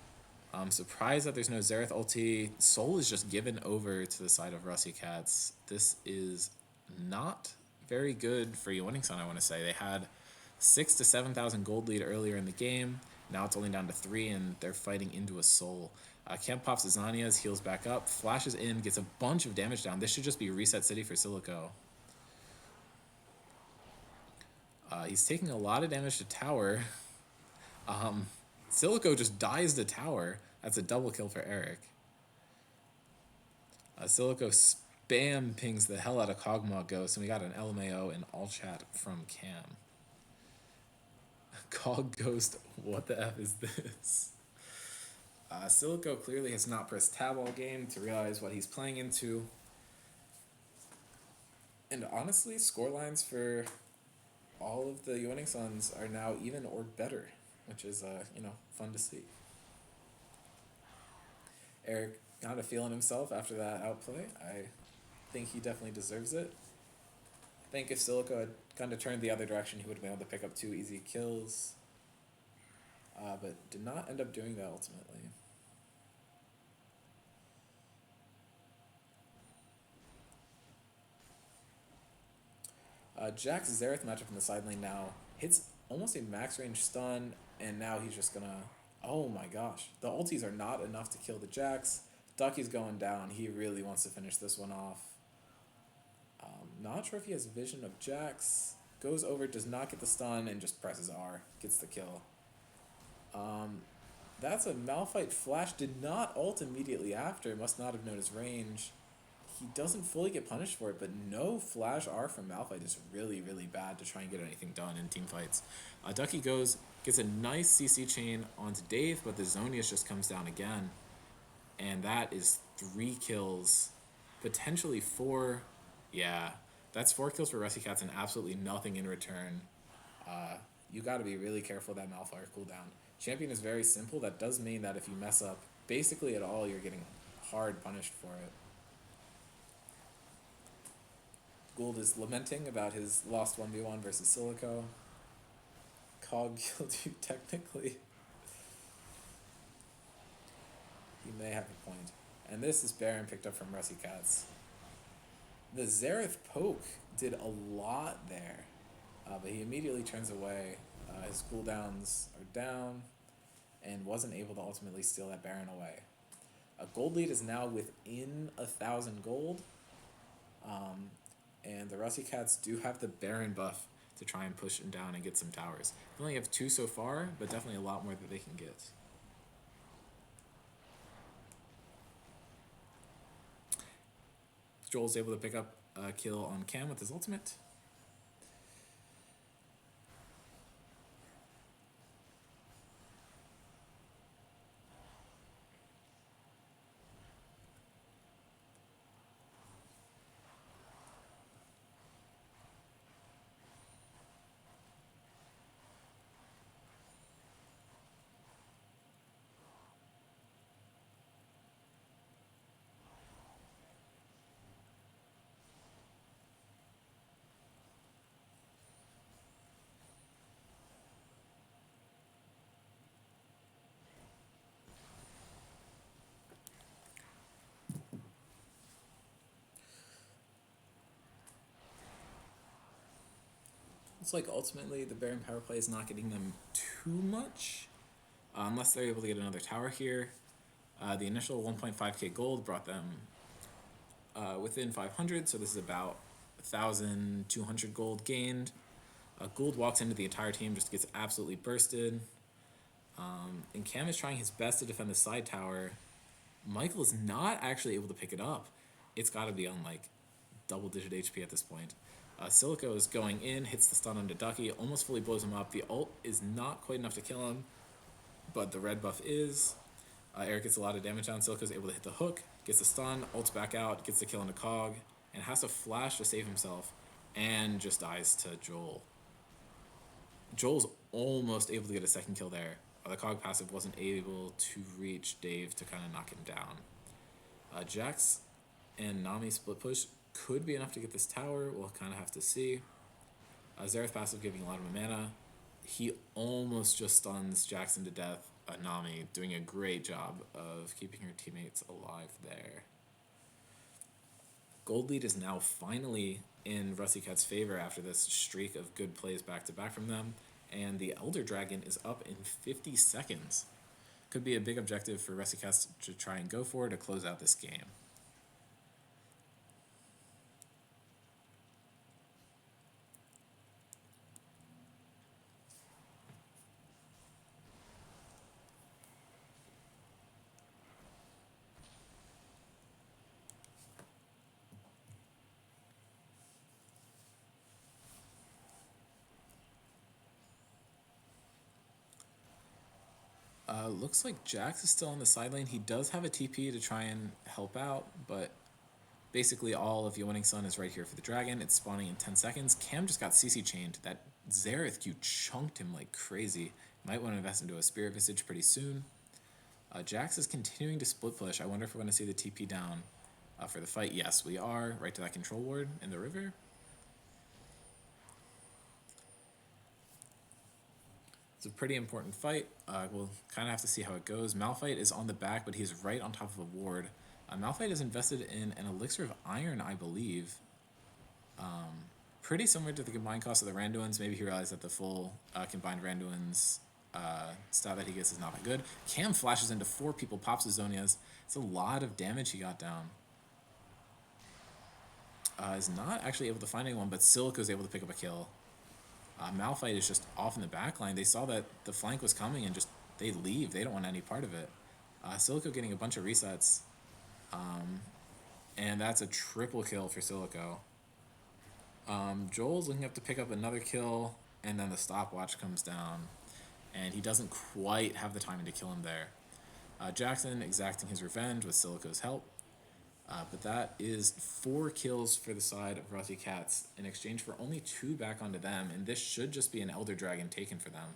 I'm surprised that there's no Xerath ulti. Soul is just given over to the side of Russycats. This is not very good for Yawning Sun, I want to say. They had 6,000 to 7,000 gold lead earlier in the game. Now it's only down to 3, and they're fighting into a soul. Cam pops Zania's, heals back up, flashes in, gets a bunch of damage down. This should just be reset city for Silico. He's taking a lot of damage to tower. Silico just dies to tower. That's a double kill for Eric. Silico spam pings the hell out of Kog'Maw Ghost, and we got an LMAO in all chat from Cam. Cog Ghost, what the F is this? Silico clearly has not pressed tab all game to realize what he's playing into. And honestly, scorelines for all of the Yawning Suns are now even or better, which is, fun to see. Eric kind of feeling himself after that outplay. I think he definitely deserves it. I think if Silico had kind of turned the other direction, he would have been able to pick up 2 easy kills. But did not end up doing that ultimately. Jack's Xerath matchup in the side lane now hits almost a max range stun, and now he's just gonna... Oh my gosh. The ultis are not enough to kill the Jax. Ducky's going down. He really wants to finish this one off. Not sure if he has vision of Jax. Goes over, does not get the stun, and just presses R. Gets the kill. That's a Malphite flash. Did not ult immediately after. Must not have known his range. He doesn't fully get punished for it, but no flash R from Malphite is really, really bad to try and get anything done in team fights. Ducky gets a nice CC chain onto Dave, but the Zonius just comes down again. And that is 3 kills, potentially 4. Yeah, that's 4 kills for Russycats and absolutely nothing in return. You got to be really careful of that Malfire cooldown. Champion is very simple. That does mean that if you mess up basically at all, you're getting hard punished for it. Gould is lamenting about his lost 1v1 versus Silico. Cog killed you technically. He may have a point. And this is Baron picked up from Russycats. The Xerath poke did a lot there, but he immediately turns away. His cooldowns are down and wasn't able to ultimately steal that Baron away. Gold lead is now within 1,000 gold. And the Russycats do have the Baron buff to try and push him down and get some towers. They only have 2 so far, but definitely a lot more that they can get. Joel's able to pick up a kill on Cam with his ultimate. It's like ultimately the Baron power play is not getting them too much, unless they're able to get another tower here. The initial 1.5k gold brought them within 500, so this is about 1,200 gold gained. Gould walks into the entire team, just gets absolutely bursted. And Cam is trying his best to defend the side tower. Michael is not actually able to pick it up. It's got to be on like double-digit HP at this point. Silico is going in, hits the stun onto Ducky, almost fully blows him up. The ult is not quite enough to kill him, but the red buff is. Eric gets a lot of damage down. Silico is able to hit the hook, gets the stun, ults back out, gets the kill into Cog, and has to flash to save himself, and just dies to Joel. Joel's almost able to get a second kill there. The Cog passive wasn't able to reach Dave to kind of knock him down. Jax and Nami split push could be enough to get this tower. We'll kind of have to see. Xerath passive giving a lot of mana. He almost just stuns Jackson to death. Nami doing a great job of keeping her teammates alive there. Gold lead is now finally in Russycats' favor after this streak of good plays back-to-back from them. And the Elder Dragon is up in 50 seconds. Could be a big objective for Russycats to try and go for to close out this game. Looks like Jax is still on the side lane. He does have a TP to try and help out, but basically all of Your Winning Sun is right here for the dragon. It's spawning in 10 seconds. Cam just got CC chained. That Xerath Q chunked him like crazy. Might want to invest into a Spirit Visage pretty soon. Jax is continuing to split push. I wonder if we're going to see the TP down for the fight. Yes, we are. Right to that control ward in the river. It's a pretty important fight. We'll kind of have to see how it goes. Malphite is on the back, but he's right on top of a ward. Malphite is invested in an Elixir of Iron, I believe. Pretty similar to the combined cost of the Randuins. Maybe he realized that the full combined Randuins stat that he gets is not that good. Cam flashes into 4 people, pops his Zonias. It's a lot of damage he got down. Is not actually able to find anyone, but Silica is able to pick up a kill. Malphite is just off in the back line. They saw that the flank was coming and just they leave. They don't want any part of it. Silico getting a bunch of resets. And that's a triple kill for Silico. Joel's looking up to pick up another kill, and then the stopwatch comes down, and he doesn't quite have the timing to kill him there. Jackson exacting his revenge with Silico's help. But that is 4 kills for the side of Russycats in exchange for only 2 back onto them, and this should just be an Elder Dragon taken for them,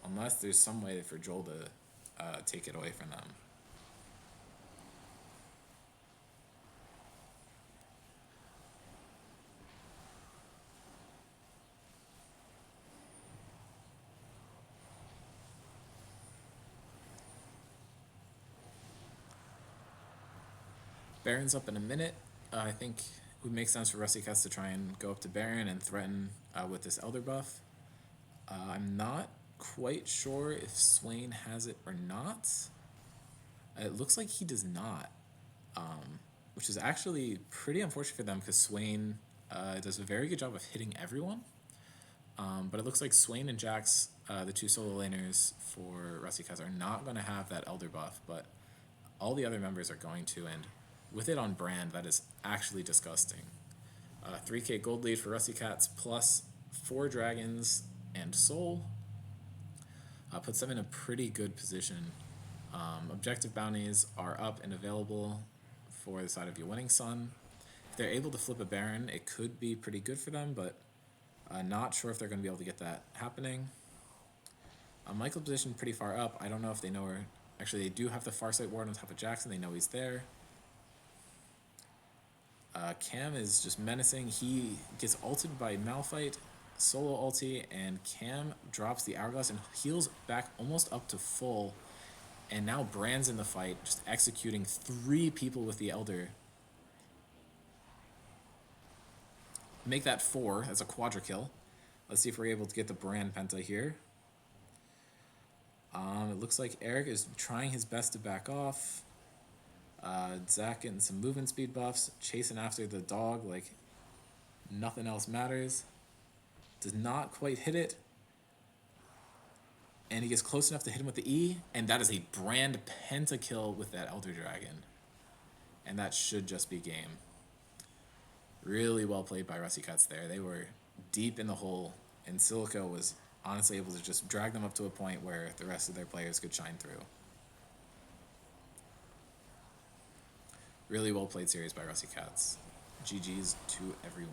unless there's some way for Joel to take it away from them. Baron's up in a minute. I think it would make sense for Russycats to try and go up to Baron and threaten with this Elder buff. I'm not quite sure if Swain has it or not. It looks like he does not, which is actually pretty unfortunate for them because Swain does a very good job of hitting everyone. But it looks like Swain and Jax, the 2 solo laners for Russycats, are not going to have that Elder buff, but all the other members are going to, and with it on brand, that is actually disgusting. 3k gold lead for Russycats plus 4 dragons and soul puts them in a pretty good position. Objective bounties are up and available for the side of Your Winning Sun. If they're able to flip a Baron, it could be pretty good for them, but not sure if they're going to be able to get that happening. Michael's position pretty far up. I don't know if they know where. Actually, they do have the Farsight ward on top of Jackson. They know he's there. Cam is just menacing. He gets ulted by Malphite, solo ulti, and Cam drops the Hourglass and heals back almost up to full. And now Brand's in the fight, just executing 3 people with the Elder. Make that 4 as a quadra kill. Let's see if we're able to get the Brand Penta here. It looks like Eric is trying his best to back off. Zach getting some movement speed buffs, chasing after the dog like nothing else matters. Does not quite hit it. And he gets close enough to hit him with the E, and that is a Brand pentakill with that Elder Dragon. And that should just be game. Really well played by Russycats there. They were deep in the hole, and Silico was honestly able to just drag them up to a point where the rest of their players could shine through. Really well played series by Russycats. GG's to everyone.